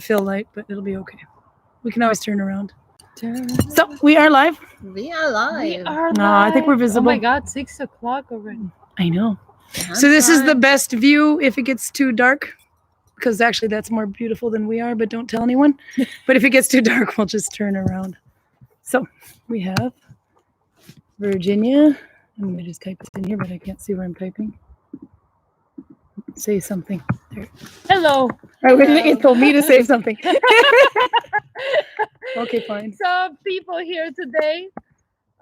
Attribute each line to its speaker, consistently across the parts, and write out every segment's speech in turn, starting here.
Speaker 1: fill light, but it'll be okay. We can always turn around. So we are live.
Speaker 2: We are live.
Speaker 3: We are live.
Speaker 1: I think we're visible.
Speaker 3: Oh my God, 6 o'clock already.
Speaker 1: I know. So this is the best view if it gets too dark, because actually that's more beautiful than we are, but don't tell anyone. But if it gets too dark, we'll just turn around. So we have Virginia. I'm going to just type this in here, but I can't see where I'm typing. Say something. There.
Speaker 3: Hello.
Speaker 1: It told me to say something. Okay, fine.
Speaker 3: So people here today.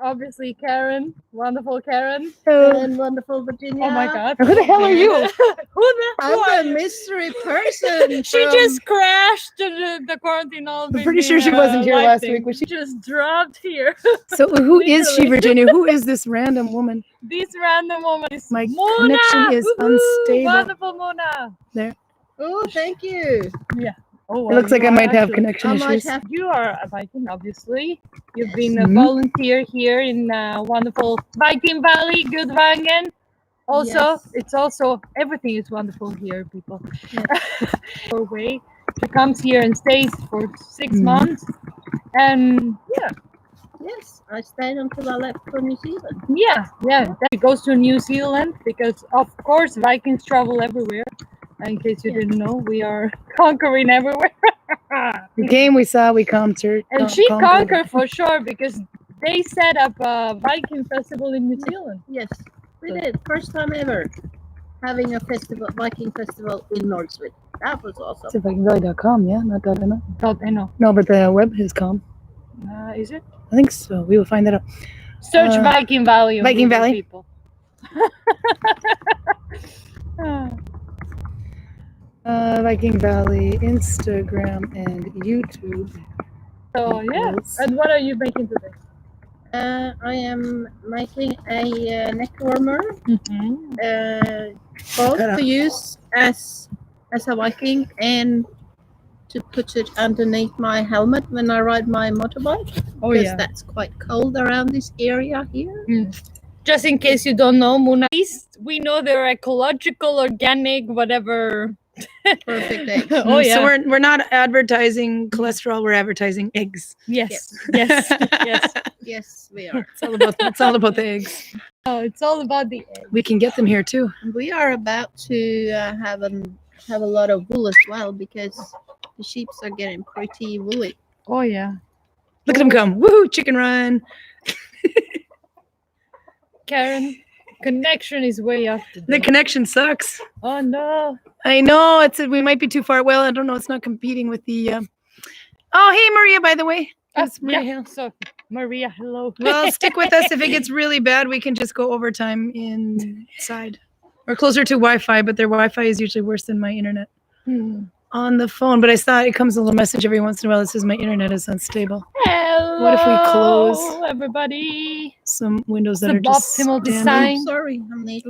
Speaker 3: Obviously, Karin, wonderful Karin,
Speaker 2: and wonderful Virginia.
Speaker 3: Oh my God,
Speaker 1: who the hell are you?
Speaker 2: I'm a mystery person.
Speaker 3: She just crashed the quarantine.
Speaker 1: I'm pretty sure she wasn't here last week. Was she
Speaker 3: just dropped here?
Speaker 1: So who is she, Virginia? Who is this random woman?
Speaker 3: This random woman is
Speaker 1: my
Speaker 3: Mona.
Speaker 1: Connection is unstable.
Speaker 3: Wonderful Mona.
Speaker 1: There.
Speaker 2: Oh, thank you.
Speaker 3: Yeah. Oh,
Speaker 1: it looks like I might have connection issues.
Speaker 3: You are a Viking, obviously. You've been a volunteer here in wonderful Viking Valley, good Vangen. Also, it's also, everything is wonderful here, people. For way. She comes here and stays for 6 months. And yeah.
Speaker 2: Yes, I stayed until I left for New Zealand.
Speaker 3: Yeah. Then she goes to New Zealand because, of course, Vikings travel everywhere. In case you didn't know, we are conquering everywhere.
Speaker 1: We came, we saw, we conquered.
Speaker 3: And she conquered for sure because they set up a Viking festival in New Zealand.
Speaker 2: Yes, we did. First time ever having a festival, Viking festival in Nordsweden. That was awesome.
Speaker 1: It's vikingvalley.com, yeah, not .no.
Speaker 3: .no.
Speaker 1: No, but the web is com.
Speaker 3: Is it?
Speaker 1: I think so. We will find that out.
Speaker 3: Search Viking Valley.
Speaker 1: Viking Valley.
Speaker 3: People.
Speaker 1: Viking Valley, Instagram, and YouTube.
Speaker 3: So yes. And what are you making today?
Speaker 2: I am making a neck warmer, both to use as a Viking and to put it underneath my helmet when I ride my motorbike. Because that's quite cold around this area here.
Speaker 3: Just in case you don't know, Mona, at least we know they're ecological, organic, whatever.
Speaker 2: Perfect eggs.
Speaker 1: So we're not advertising cholesterol, we're advertising eggs.
Speaker 3: Yes, we are.
Speaker 1: It's all about the eggs.
Speaker 3: Oh, it's all about the eggs.
Speaker 1: We can get them here too.
Speaker 2: We are about to have a lot of wool as well because the sheep are getting pretty woolly.
Speaker 3: Oh yeah.
Speaker 1: Look at them come. Woohoo, chicken run.
Speaker 3: Karin, connection is way up today.
Speaker 1: The connection sucks.
Speaker 3: Oh no.
Speaker 1: I know we might be too far. Well, I don't know. It's not competing with the. Oh, hey Maria, by the way. That's Maria.
Speaker 3: So Maria, hello.
Speaker 1: Well, stick with us. If it gets really bad, we can just go overtime inside or closer to Wi-Fi. But their Wi-Fi is usually worse than my internet on the phone. But I saw it comes a little message every once in a while that says my internet is unstable.
Speaker 3: Hello.
Speaker 1: What if we close
Speaker 3: everybody?
Speaker 1: Some windows that are just
Speaker 3: optimal design.
Speaker 2: Sorry,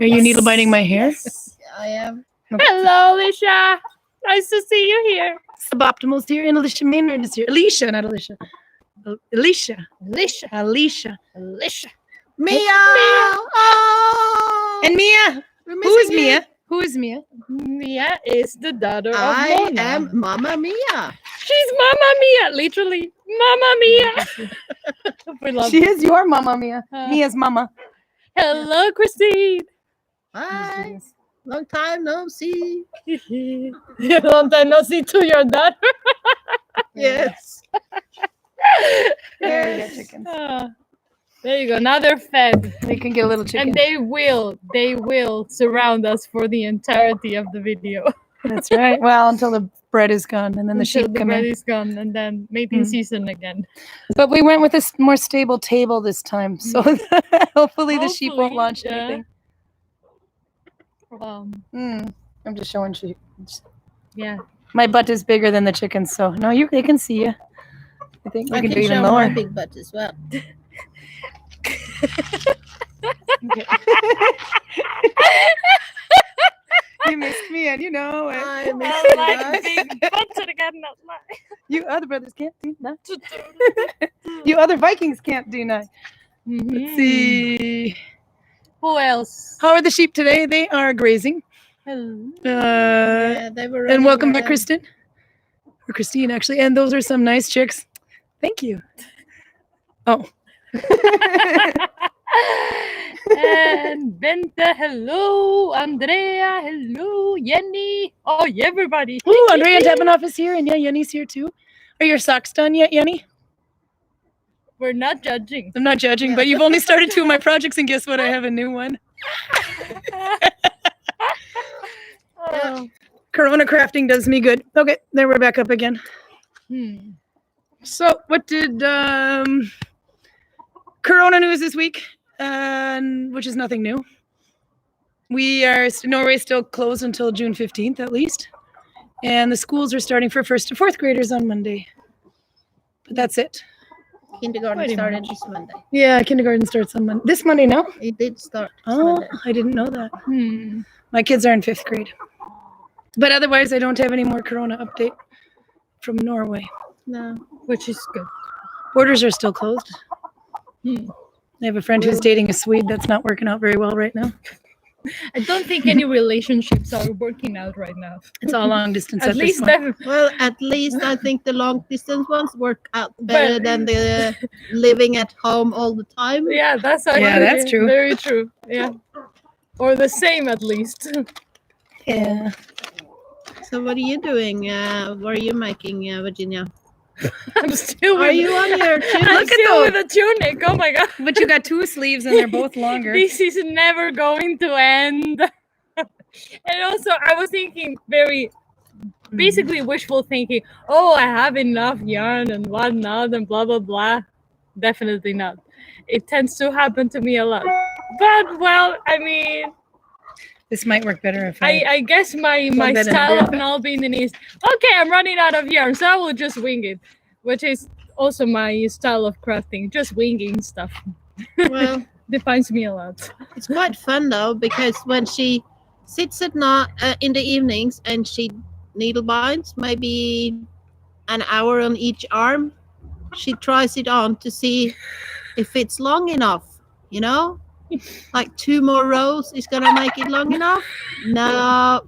Speaker 1: Are you needle-binding my hair?
Speaker 2: Yes, I am.
Speaker 1: Okay.
Speaker 3: Hello, Alicia. Nice to see you here.
Speaker 1: Suboptimal's here, and Alicia Maynard is here. Alicia, not Alicia. Alicia.
Speaker 2: Mia.
Speaker 1: Oh. And Mia. Who is Mia? Who is Mia?
Speaker 3: Mia is the daughter of Mona.
Speaker 2: I am Mama Mia.
Speaker 3: She's Mama Mia, literally. Mama Mia. We love
Speaker 1: she is your Mama Mia. Mia's mama.
Speaker 3: Hello, Christine.
Speaker 2: Hi. Long time no see.
Speaker 3: Long time no see to your daughter.
Speaker 2: Yes.
Speaker 1: There you go, chickens.
Speaker 3: There you go. Now they're fed.
Speaker 1: They can get a little chicken.
Speaker 3: And they will surround us for the entirety of the video.
Speaker 1: That's right. Well, until the bread is gone and then the sheep come in.
Speaker 3: The bread is gone and then mating season again.
Speaker 1: But we went with a more stable table this time. So hopefully the sheep won't launch anything. I'm just showing sheep.
Speaker 3: Yeah.
Speaker 1: My butt is bigger than the chickens, so no, they can see you. I think we can do even lower.
Speaker 2: My big butt as well.
Speaker 1: You missed me, and you know it.
Speaker 2: I missed
Speaker 3: big butts again.
Speaker 1: You other brothers can't do that. You other Vikings can't do that. Let's see.
Speaker 3: Who else?
Speaker 1: How are the sheep today? They are grazing.
Speaker 3: Hello.
Speaker 2: Yeah, they were.
Speaker 1: And welcome back, Kristen. or Christine actually. And those are some nice chicks. Thank you. Oh.
Speaker 3: And Bente, hello. Andrea, hello. Jenny. Oh, everybody.
Speaker 1: Ooh, Andrea Tepanoff is here, and yeah, Yenny's here too. Are your socks done yet, Yenny?
Speaker 3: We're not judging.
Speaker 1: I'm not judging, but you've only started 2 of my projects, and guess what? I have a new one. Corona crafting does me good. Okay, there we're back up again. So, what did Corona news this week? Which is nothing new. Norway's still closed until June 15th at least, and the schools are starting for 1st to 4th graders on Monday. But that's it.
Speaker 2: Kindergarten started this Monday.
Speaker 1: Yeah, kindergarten starts on Monday. This Monday now?
Speaker 2: It did start this
Speaker 1: Oh,
Speaker 2: Monday.
Speaker 1: I didn't know that. My kids are in 5th grade. But otherwise, I don't have any more Corona update from Norway.
Speaker 2: No.
Speaker 3: Which is good.
Speaker 1: Borders are still closed. I have a friend who's dating a Swede. That's not working out very well right now.
Speaker 3: I don't think any relationships are working out right now.
Speaker 1: It's all long distance
Speaker 3: At least
Speaker 2: Well, at least I think the long distance ones work out better than the living at home all the time.
Speaker 3: yeah, that's
Speaker 1: true.
Speaker 3: Very true. Yeah. Or the same at least.
Speaker 1: Yeah.
Speaker 2: So what are you doing? What are you making, Virginia?
Speaker 3: I'm still
Speaker 2: Are you on your
Speaker 3: I'm still with a tunic. Oh my god.
Speaker 1: But you got 2 sleeves and they're both longer.
Speaker 3: This is never going to end. And also I was thinking very basically wishful thinking, oh, I have enough yarn and whatnot and blah blah blah. Definitely not. It tends to happen to me a lot. But well, I mean,
Speaker 1: This might work better if
Speaker 3: I guess my
Speaker 1: that in
Speaker 3: style
Speaker 1: there.
Speaker 3: of Nalbinding is okay, I'm running out of yarn, so I will just wing it, which is also my style of crafting, just winging stuff.
Speaker 2: Well,
Speaker 3: Defines me a lot.
Speaker 2: it's quite fun though, because when she sits at night in the evenings and she needle binds maybe an hour on each arm, she tries it on to see if it's long enough, you know? Like 2 more rows is gonna make it long enough. No.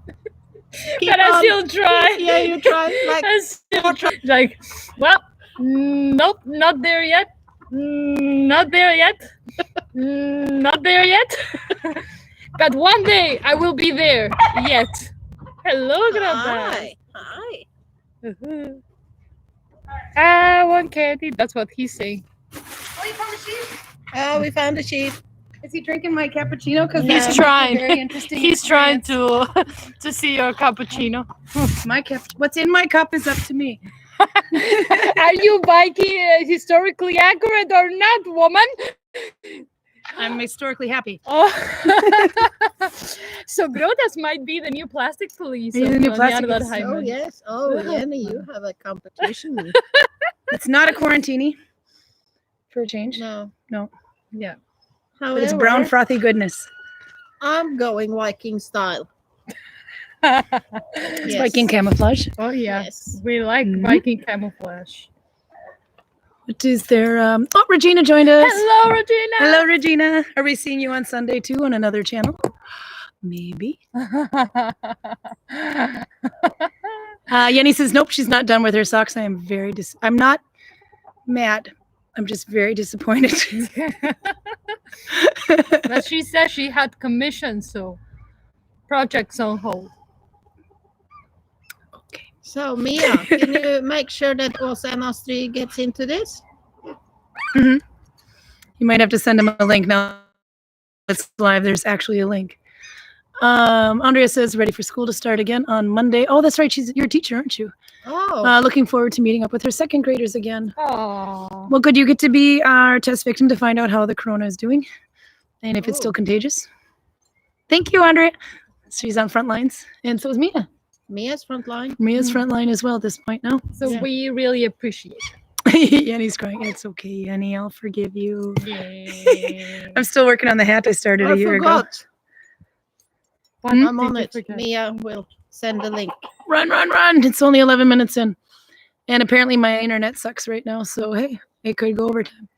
Speaker 2: Keep
Speaker 3: But I
Speaker 2: on.
Speaker 3: still try.
Speaker 2: Yeah, you try. Like,
Speaker 3: I still try. Like, well, nope, not there yet. Not there yet. Not there yet. But one day I will be there. Yet. Hello, Grandpa.
Speaker 2: hi.
Speaker 3: I want candy. That's what he's saying.
Speaker 1: Oh, you found a sheep?
Speaker 2: Oh, we found a sheep.
Speaker 1: Is he drinking my cappuccino? Because
Speaker 3: He's trying.
Speaker 1: Very interesting.
Speaker 3: He's trying to see your cappuccino.
Speaker 1: What's in my cup is up to me.
Speaker 3: Are you Viking historically accurate or not, woman?
Speaker 1: I'm historically happy.
Speaker 3: Oh. So Grodas might be the new plastic police.
Speaker 1: He's the new plastic
Speaker 3: That
Speaker 1: police.
Speaker 2: Oh, yes. Oh, Jenny, you have a competition.
Speaker 1: It's not a quarantini. For a change.
Speaker 2: No.
Speaker 3: Yeah.
Speaker 1: But it's brown frothy goodness.
Speaker 2: I'm going Viking style.
Speaker 1: It's Viking camouflage.
Speaker 3: Oh yeah.
Speaker 2: Yes.
Speaker 3: We like Viking camouflage.
Speaker 1: What is there? Oh, Regina joined us.
Speaker 3: Hello, Regina.
Speaker 1: Hello, Regina. Are we seeing you on Sunday too on another channel? Maybe. Yenny says, nope, she's not done with her socks. I am very I'm not mad. I'm just very disappointed.
Speaker 3: But she said she had commissions, so projects on hold.
Speaker 1: Okay.
Speaker 2: So, Mia, can you make sure that Åsa and Astrid gets into this?
Speaker 1: You might have to send him a link now. It's live. There's actually a link. Andrea says, ready for school to start again on Monday. Oh, that's right. You're a teacher, aren't you?
Speaker 2: Oh.
Speaker 1: Looking forward to meeting up with her 2nd graders again.
Speaker 3: Oh.
Speaker 1: Well, good. You get to be our test victim to find out how the corona is doing and if it's still contagious. Thank you, Andrea. She's on front lines. And so is Mia.
Speaker 2: Mia's front line.
Speaker 1: Mia's front line as well at this point now.
Speaker 3: So we really appreciate
Speaker 1: Yenny's crying. It's okay, Yenny. I'll forgive you.
Speaker 3: it.
Speaker 1: I'm still working on the hat I started a year ago.
Speaker 2: I'm on it. Mia will send the link.
Speaker 1: Run. It's only 11 minutes in. And apparently my internet sucks right now. So, hey, it could go overtime.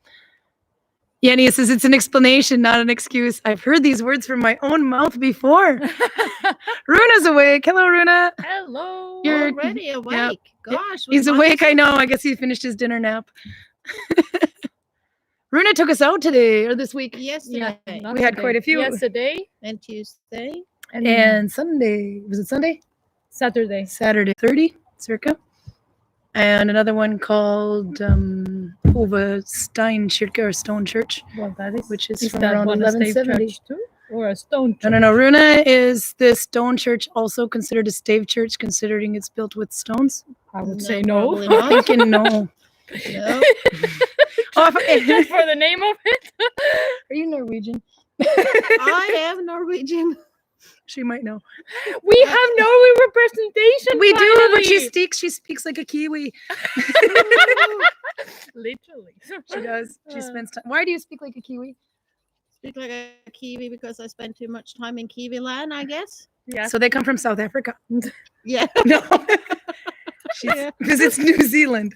Speaker 1: Yanni says it's an explanation, not an excuse. I've heard these words from my own mouth before. Runa's awake. Hello, Runa.
Speaker 3: Hello.
Speaker 1: You're-
Speaker 2: Already awake.
Speaker 1: yeah.
Speaker 2: Gosh.
Speaker 1: He's
Speaker 2: what
Speaker 1: awake.
Speaker 2: time
Speaker 1: I
Speaker 2: is
Speaker 1: know. I guess he finished his dinner nap. Runa took us out today or this week.
Speaker 2: it? Yesterday
Speaker 3: not
Speaker 1: We had
Speaker 3: today.
Speaker 1: quite a few.
Speaker 3: Yesterday
Speaker 2: and Tuesday.
Speaker 1: And Sunday. Was it Sunday?
Speaker 3: Saturday.
Speaker 1: Saturday 30 circa. And another one called Ova Steinkirke or Stone Church,
Speaker 3: Well, that is.
Speaker 1: which is
Speaker 3: Is
Speaker 1: from
Speaker 3: that
Speaker 1: around
Speaker 3: one a stave
Speaker 1: 1170.
Speaker 3: church too, or a stone church?
Speaker 1: No. Runa is the stone church, also considered a stave church, considering it's built with stones.
Speaker 3: I would
Speaker 2: No,
Speaker 3: say no.
Speaker 2: probably not.
Speaker 1: Thinking no.
Speaker 2: No.
Speaker 1: Oh,
Speaker 3: Just for the name of it.
Speaker 1: are you Norwegian?
Speaker 2: I am Norwegian.
Speaker 1: She might know.
Speaker 3: We have Norway representation.
Speaker 1: We do, but
Speaker 3: finally.
Speaker 1: she speaks like a Kiwi.
Speaker 3: Literally.
Speaker 1: She does. She spends time. Why do you speak like a Kiwi?
Speaker 2: Speak like a Kiwi because I spend too much time in Kiwi land, I guess.
Speaker 3: Yeah.
Speaker 1: So they come from South Africa.
Speaker 2: Yeah.
Speaker 1: No.
Speaker 2: Yeah.
Speaker 1: Visits New Zealand.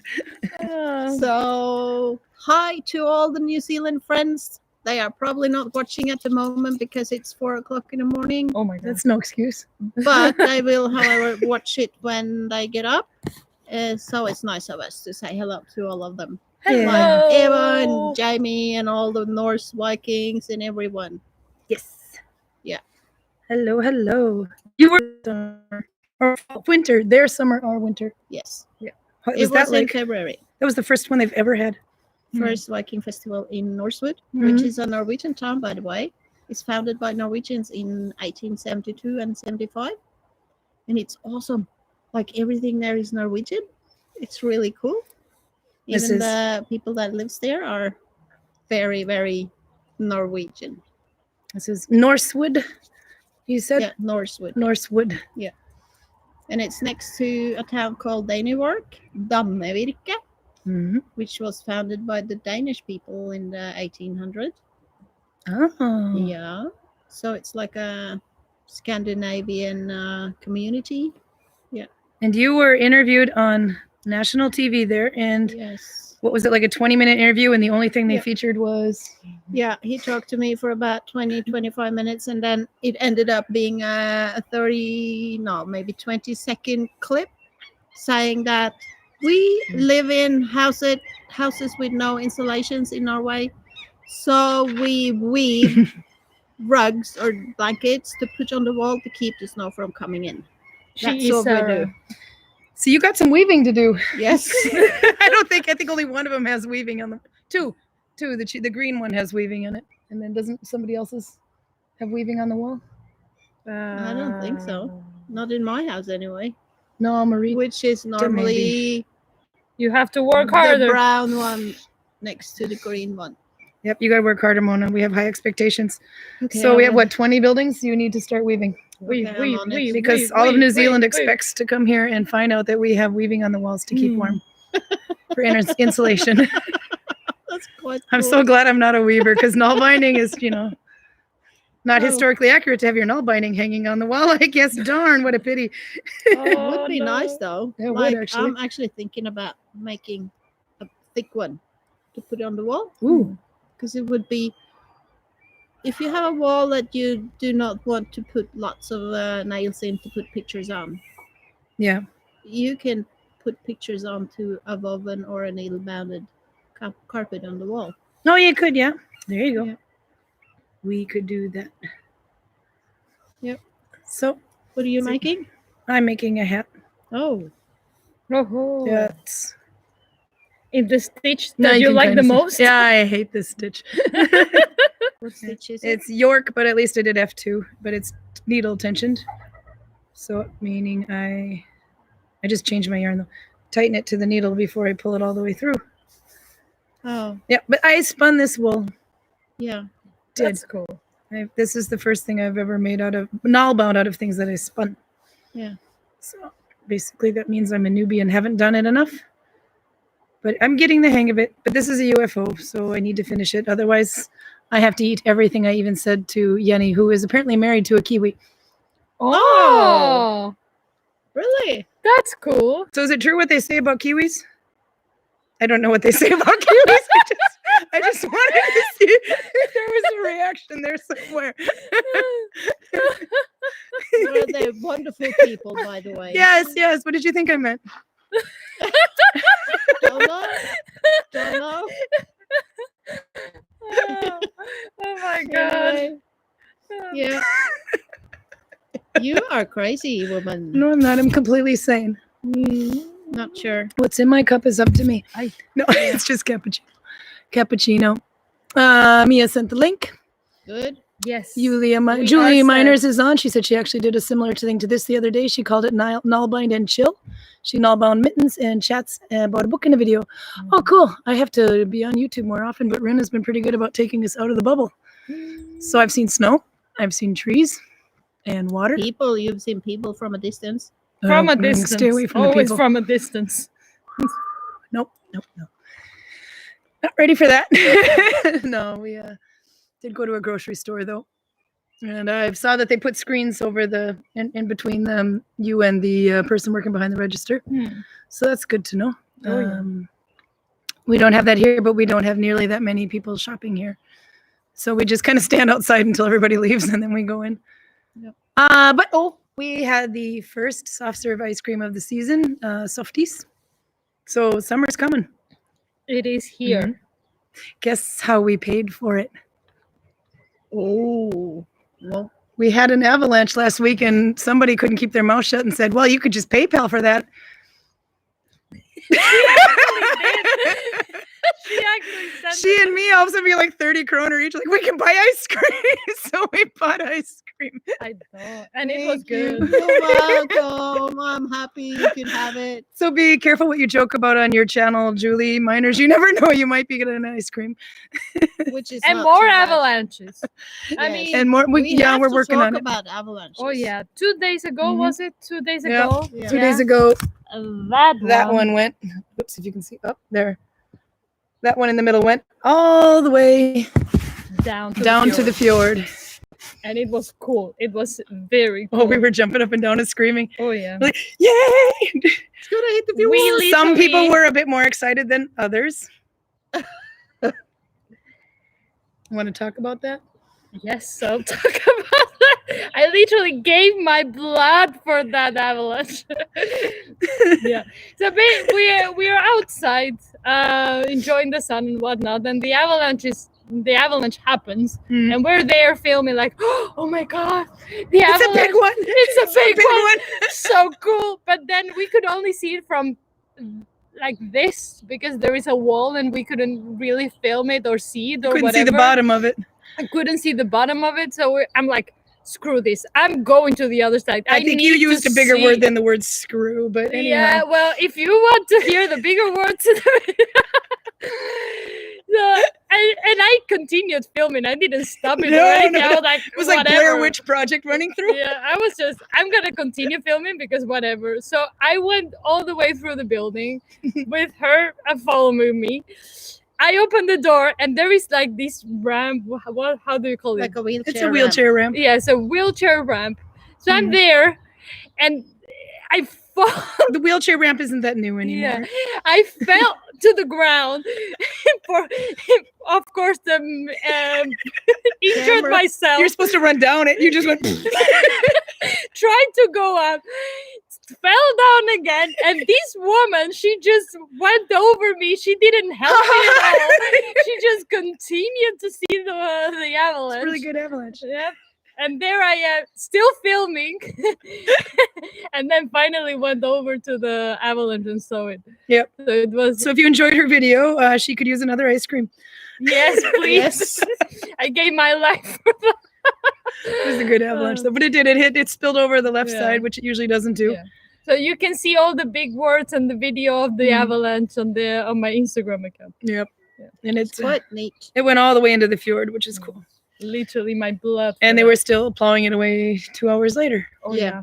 Speaker 2: So, hi to all the New Zealand friends. They are probably not watching at the moment because it's 4 o'clock in the morning,
Speaker 3: Oh my god.
Speaker 1: That's no excuse.
Speaker 2: but they will, however, watch it when they get up. So it's nice of us to say hello to all of them.
Speaker 1: Yeah.
Speaker 2: Like Eva and Jamie and all the Norse Vikings and everyone.
Speaker 1: Yes.
Speaker 2: Yeah.
Speaker 1: Hello, hello. You were summer or winter. Their summer or winter.
Speaker 2: Yes.
Speaker 1: What
Speaker 2: It
Speaker 1: was that
Speaker 2: was in
Speaker 1: like?
Speaker 2: February.
Speaker 1: That was the first one they've ever had.
Speaker 2: First Viking festival in Norsewood,
Speaker 1: Mhm.
Speaker 2: which is a Norwegian town, by the way. It's founded by Norwegians in 1872 and 75. And it's awesome. Like everything there is Norwegian. It's really cool.
Speaker 1: This
Speaker 2: Even
Speaker 1: is-
Speaker 2: the people that lives there are very, very Norwegian.
Speaker 1: This is Norsewood. You said
Speaker 2: Yeah, Norsewood.
Speaker 1: Norsewood.
Speaker 2: And it's next to a town called Danework, Dammevirke,
Speaker 1: Mhm.
Speaker 2: which was founded by the Danish people in the 1800s.
Speaker 1: Oh.
Speaker 2: Yeah. So it's like a Scandinavian community.
Speaker 1: And you were interviewed on national TV there, and
Speaker 2: Yes.
Speaker 1: what was it, like a 20-minute interview, and the only thing they
Speaker 2: Yeah.
Speaker 1: featured was
Speaker 2: Yeah, he talked to me for about 20, 25 minutes, and then it ended up being a 30, no, maybe 20-second clip saying that we live in houses with no insulations in Norway. So we weave rugs or blankets to put on the wall to keep the snow from coming in. That's
Speaker 3: She is
Speaker 2: what we do.
Speaker 1: So you got some weaving to do.
Speaker 2: Yes.
Speaker 1: I think only one of them has weaving on them. Two. The green one has weaving in it, and then doesn't somebody else's have weaving on the wall?
Speaker 2: I don't think so. Not in my house anyway.
Speaker 1: No, Marie.
Speaker 2: Which is normally
Speaker 3: You have to work
Speaker 2: the
Speaker 3: harder.
Speaker 2: brown one next to the green one.
Speaker 1: Yep, you got to work harder, Mona. We have high expectations.
Speaker 2: Okay,
Speaker 1: So we have
Speaker 2: I'm
Speaker 1: what, 20 buildings? You need to start weaving
Speaker 3: Weave,
Speaker 2: Okay, I'm
Speaker 3: weave,
Speaker 2: on it.
Speaker 3: weave,
Speaker 1: because
Speaker 3: weave,
Speaker 1: all of
Speaker 3: weave,
Speaker 1: New Zealand
Speaker 3: weave, weave.
Speaker 1: expects to come here and find out that we have weaving on the walls to keep
Speaker 3: Mm.
Speaker 1: warm for insulation.
Speaker 2: That's quite
Speaker 1: I'm
Speaker 2: cool.
Speaker 1: so glad I'm not a weaver because Nalbinding is, not
Speaker 2: Oh.
Speaker 1: historically accurate to have your Nalbinding hanging on the wall. I guess, darn, what a pity.
Speaker 2: It
Speaker 3: Oh,
Speaker 2: would be
Speaker 3: no.
Speaker 2: nice though.
Speaker 1: It would,
Speaker 2: Like
Speaker 1: actually.
Speaker 2: I'm actually thinking about making a thick one to put on the wall
Speaker 1: Ooh,
Speaker 2: because it would be if you have a wall that you do not want to put lots of nails in to put pictures on.
Speaker 1: yeah.
Speaker 2: You can put pictures onto a woven or a needle-bounded carpet on the wall.
Speaker 1: Oh, you could, yeah. There you go.
Speaker 2: Yeah.
Speaker 1: We could do that.
Speaker 2: Yep.
Speaker 1: So
Speaker 2: What are you
Speaker 1: See-
Speaker 2: making?
Speaker 1: I'm making a hat.
Speaker 2: Oh,
Speaker 3: Oh,
Speaker 1: That's
Speaker 3: in the stitch
Speaker 1: No,
Speaker 3: that you
Speaker 1: can
Speaker 3: like the
Speaker 1: kinda see-
Speaker 3: most.
Speaker 1: Yeah, I hate this stitch.
Speaker 2: what stitch is it?
Speaker 1: It's York, but at least I did F2, but it's needle tensioned. So meaning I just changed my yarn though. Tighten it to the needle before I pull it all the way through.
Speaker 2: Oh,
Speaker 1: Yeah, but I spun this wool.
Speaker 2: yeah.
Speaker 3: That's cool.
Speaker 1: This is the first thing I've ever made out of bound out of things that I spun.
Speaker 2: Yeah.
Speaker 1: So basically that means I'm a newbie and haven't done it enough. But I'm getting the hang of it. But this is a UFO, so I need to finish it. Otherwise, I have to eat everything I even said to Yenny, who is apparently married to a Kiwi.
Speaker 3: Oh,
Speaker 2: Really?
Speaker 3: that's cool.
Speaker 1: So is it true what they say about Kiwis? I don't know what they say about Kiwis. I just wanted to see if there was a reaction there somewhere.
Speaker 2: Well, they're wonderful people, by the way.
Speaker 1: Yes. What did you think I meant?
Speaker 2: Don't know.
Speaker 3: Oh my god.
Speaker 2: Anyway, yeah. You are crazy, woman.
Speaker 1: No, I'm not. I'm completely sane.
Speaker 2: Not sure.
Speaker 1: What's in my cup is up to me. No, it's just cappuccino. Mia sent the link.
Speaker 2: Good.
Speaker 3: Yes.
Speaker 1: Julie Miners is on. She said she actually did a similar thing to this the other day. She called it Nalbind and Chill. She Nalbound mittens and chats about a book and a video. Oh, cool. I have to be on YouTube more often, but Rin has been pretty good about taking us out of the bubble. So I've seen snow. I've seen trees and water.
Speaker 2: People. You've seen people from a distance.
Speaker 3: From a distance.
Speaker 1: Stay away from
Speaker 3: Always
Speaker 1: the people.
Speaker 3: from a distance.
Speaker 1: Nope. Not ready for that. No, we did go to a grocery store though. And I saw that they put screens over in between them, you and the person working behind the register. So that's good to know. We don't have that here, but we don't have nearly that many people shopping here. So we just kind of stand outside until everybody leaves and then we go in.
Speaker 2: Yep.
Speaker 1: But we had the first soft serve ice cream of the season, Softies. So summer's coming.
Speaker 3: It is here.
Speaker 1: Mm-hmm. Guess how we paid for it?
Speaker 2: Oh. Well,
Speaker 1: we had an avalanche last week and somebody couldn't keep their mouth shut and said, well, you could just PayPal for that. She and me all of a sudden be like 30 kroner each. Like, we can buy ice cream. So we bought ice cream.
Speaker 3: I thought, and it was good.
Speaker 2: You're welcome. I'm happy you could have it.
Speaker 1: So be careful what you joke about on your channel, Julie Miners. You never know. You might be getting an ice cream.
Speaker 2: Which is
Speaker 3: and
Speaker 2: not
Speaker 3: more
Speaker 2: too bad.
Speaker 3: avalanches. I
Speaker 2: Yes.
Speaker 3: mean,
Speaker 1: And more.
Speaker 2: We have
Speaker 1: we're
Speaker 2: to
Speaker 1: working
Speaker 2: talk
Speaker 1: on it.
Speaker 2: about avalanches.
Speaker 3: oh yeah, 2 days ago was it? 2 days
Speaker 1: Yeah.
Speaker 3: ago.
Speaker 2: Yeah.
Speaker 1: 2 days ago,
Speaker 3: That
Speaker 1: one went. Oops, if you can see up there. That one in the middle went all the way
Speaker 3: down
Speaker 1: to the fjord.
Speaker 3: And it was cool. It was very cool.
Speaker 1: Oh, we were jumping up and down and screaming.
Speaker 3: Oh yeah.
Speaker 1: Like, yay!
Speaker 2: It's gonna hit the fjord.
Speaker 1: Some people were a bit more excited than others. Want to talk about that?
Speaker 3: Yes, I'll talk about that. I literally gave my blood for that avalanche. Yeah. So we are outside, enjoying the sun and whatnot, and the avalanche happens, and we're there filming like, oh my god, the avalanche!
Speaker 1: It's a big one.
Speaker 3: It's a big one. So cool. But then we could only see it from like this because there is a wall, and we couldn't really film it or see it or
Speaker 1: Couldn't
Speaker 3: whatever.
Speaker 1: see the bottom of it.
Speaker 3: I couldn't see the bottom of it, so I'm like, screw this. I'm going to the other side.
Speaker 1: I think you used a bigger word than the word screw, but anyway.
Speaker 3: Yeah, well, if you want to hear the bigger words, and I continued filming. I didn't stop it or anything. I was like,
Speaker 1: it was like
Speaker 3: whatever.
Speaker 1: Blair Witch Project running through.
Speaker 3: Yeah, I was just, I'm gonna continue filming because whatever. So I went all the way through the building with her following me. I opened the door and there is like this ramp. How do you call it?
Speaker 2: Like a wheelchair.
Speaker 1: It's a wheelchair ramp.
Speaker 3: Yeah, it's a wheelchair ramp. So I'm there, and I fall.
Speaker 1: The wheelchair ramp isn't that new anymore.
Speaker 3: Yeah, I fell to the ground. Of course, injured
Speaker 2: Camera.
Speaker 3: myself.
Speaker 1: You're supposed to run down it. You just went.
Speaker 3: Tried to go up, fell down again, and this woman, she just went over me. She didn't help me at all. She just continued to see the avalanche.
Speaker 1: It's really good avalanche.
Speaker 3: Yep. And there I am, still filming, and then finally went over to the avalanche and saw it.
Speaker 1: Yep.
Speaker 3: So it was.
Speaker 1: So if you enjoyed her video, she could use another ice cream.
Speaker 3: Yes, please.
Speaker 2: Yes.
Speaker 3: I gave my life for that.
Speaker 1: It was a good avalanche, though. But it spilled over the left
Speaker 3: Yeah.
Speaker 1: side, which it usually doesn't do.
Speaker 3: Yeah. So you can see all the big words and the video of the avalanche on my Instagram account.
Speaker 1: Yep.
Speaker 3: Yeah.
Speaker 1: And it's
Speaker 2: Quite neat.
Speaker 1: it went all the way into the fjord, which is cool.
Speaker 3: Literally my blood.
Speaker 1: And they were still plowing it away 2 hours later.
Speaker 3: Oh
Speaker 2: Yeah.
Speaker 3: yeah.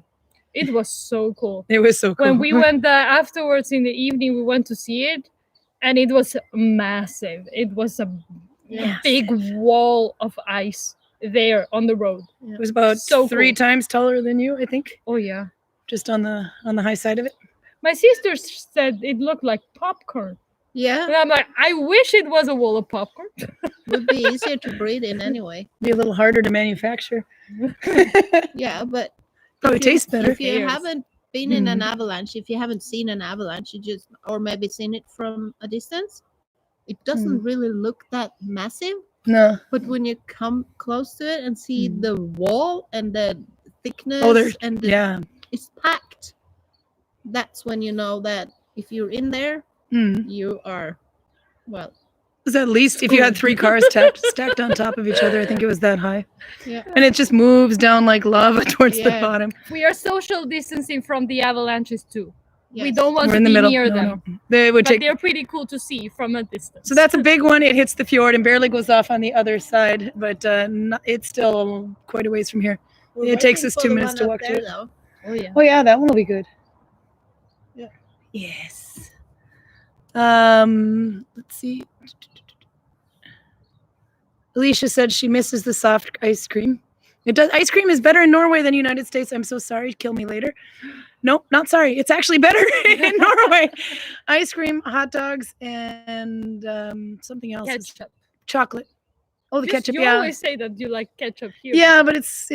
Speaker 3: It was so cool.
Speaker 1: It was so cool.
Speaker 3: When we went afterwards in the evening, we went to see it, and it was massive. It was a
Speaker 1: Yes.
Speaker 3: big wall of ice there on the road.
Speaker 1: It was about
Speaker 3: So
Speaker 1: 3
Speaker 3: cool.
Speaker 1: times taller than you, I think.
Speaker 3: Oh yeah.
Speaker 1: Just on the high side of it.
Speaker 3: My sister said it looked like popcorn.
Speaker 2: Yeah,
Speaker 3: And I'm like, I wish it was a wall of popcorn.
Speaker 2: would be easier to breathe in anyway.
Speaker 1: Be a little harder to manufacture.
Speaker 2: Yeah, but
Speaker 1: Probably
Speaker 2: if you-
Speaker 1: tastes better.
Speaker 2: If you
Speaker 3: Yes.
Speaker 2: haven't been in an
Speaker 1: Mhm.
Speaker 2: avalanche, if you haven't seen an avalanche, you just or maybe seen it from a distance, it doesn't really look that massive.
Speaker 1: No.
Speaker 2: But when you come close to it and see
Speaker 1: Mm.
Speaker 2: the wall and the thickness
Speaker 1: Oh, there's
Speaker 2: and the,
Speaker 1: yeah.
Speaker 2: it's packed, that's when you know that if you're in there,
Speaker 1: Mm.
Speaker 2: you are, well,
Speaker 1: It was at least if you had 3 cars stacked on top of each other, I think it was that high.
Speaker 2: yeah.
Speaker 1: And it just moves down like lava towards the
Speaker 2: Yeah.
Speaker 1: bottom.
Speaker 3: We are social distancing from the avalanches too. We
Speaker 2: Yes.
Speaker 3: don't want
Speaker 1: We're
Speaker 3: to
Speaker 1: in the
Speaker 3: be
Speaker 1: middle.
Speaker 3: near
Speaker 1: No,
Speaker 3: them.
Speaker 1: no. They would
Speaker 3: But
Speaker 1: take.
Speaker 3: they're pretty cool to see from a distance.
Speaker 1: So that's a big one. It hits the fjord and barely goes off on the other side, but it's still quite a ways from here.
Speaker 2: We're
Speaker 1: It takes
Speaker 2: waiting
Speaker 1: us
Speaker 2: for
Speaker 1: 2
Speaker 2: the
Speaker 1: minutes
Speaker 2: one
Speaker 1: to
Speaker 2: up
Speaker 1: walk to
Speaker 2: there,
Speaker 1: it.
Speaker 2: though.
Speaker 3: Oh yeah.
Speaker 1: Oh yeah, that one will be good.
Speaker 2: Yeah.
Speaker 1: Yes. Let's see. Alicia said she misses the soft ice cream. It does. Ice cream is better in Norway than United States. I'm so sorry. Kill me later. Nope, not sorry. It's actually better in Norway. Ice cream, hot dogs, and something else. is
Speaker 3: Ketchup.
Speaker 1: Chocolate. Oh, the ketchup.
Speaker 3: You
Speaker 1: Yeah.
Speaker 3: always say that you like ketchup here.
Speaker 1: Yeah, but it's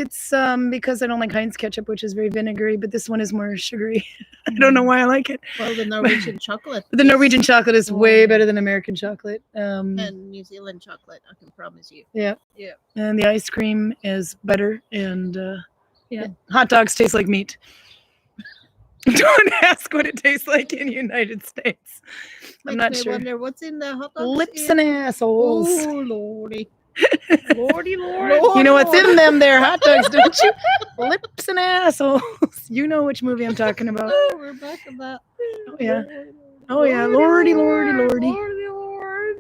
Speaker 1: because I don't like Heinz ketchup, which is very vinegary. But this one is more sugary. I don't know why I like it.
Speaker 2: Well, the Norwegian chocolate.
Speaker 1: But the
Speaker 2: is-
Speaker 1: Norwegian chocolate is
Speaker 3: Oh,
Speaker 1: way
Speaker 3: yeah.
Speaker 1: better than American chocolate.
Speaker 2: and New Zealand chocolate, I can promise you.
Speaker 1: Yeah.
Speaker 2: Yeah.
Speaker 1: And the ice cream is better. And
Speaker 3: Yeah.
Speaker 1: hot dogs taste like meat. Don't ask what it tastes like in the United States. I'm
Speaker 2: Makes
Speaker 1: not
Speaker 2: me
Speaker 1: sure.
Speaker 2: wonder what's in the hot dogs.
Speaker 1: Lips and assholes.
Speaker 2: Oh, lordy.
Speaker 3: Lordy Lord.
Speaker 1: You know what's in them there hot dogs, don't you? Lips and assholes. You know which movie I'm talking about.
Speaker 2: Oh, we're back to that.
Speaker 1: Oh, yeah. Oh, yeah. Lordy, lordy, lordy.
Speaker 3: Lordy Lord.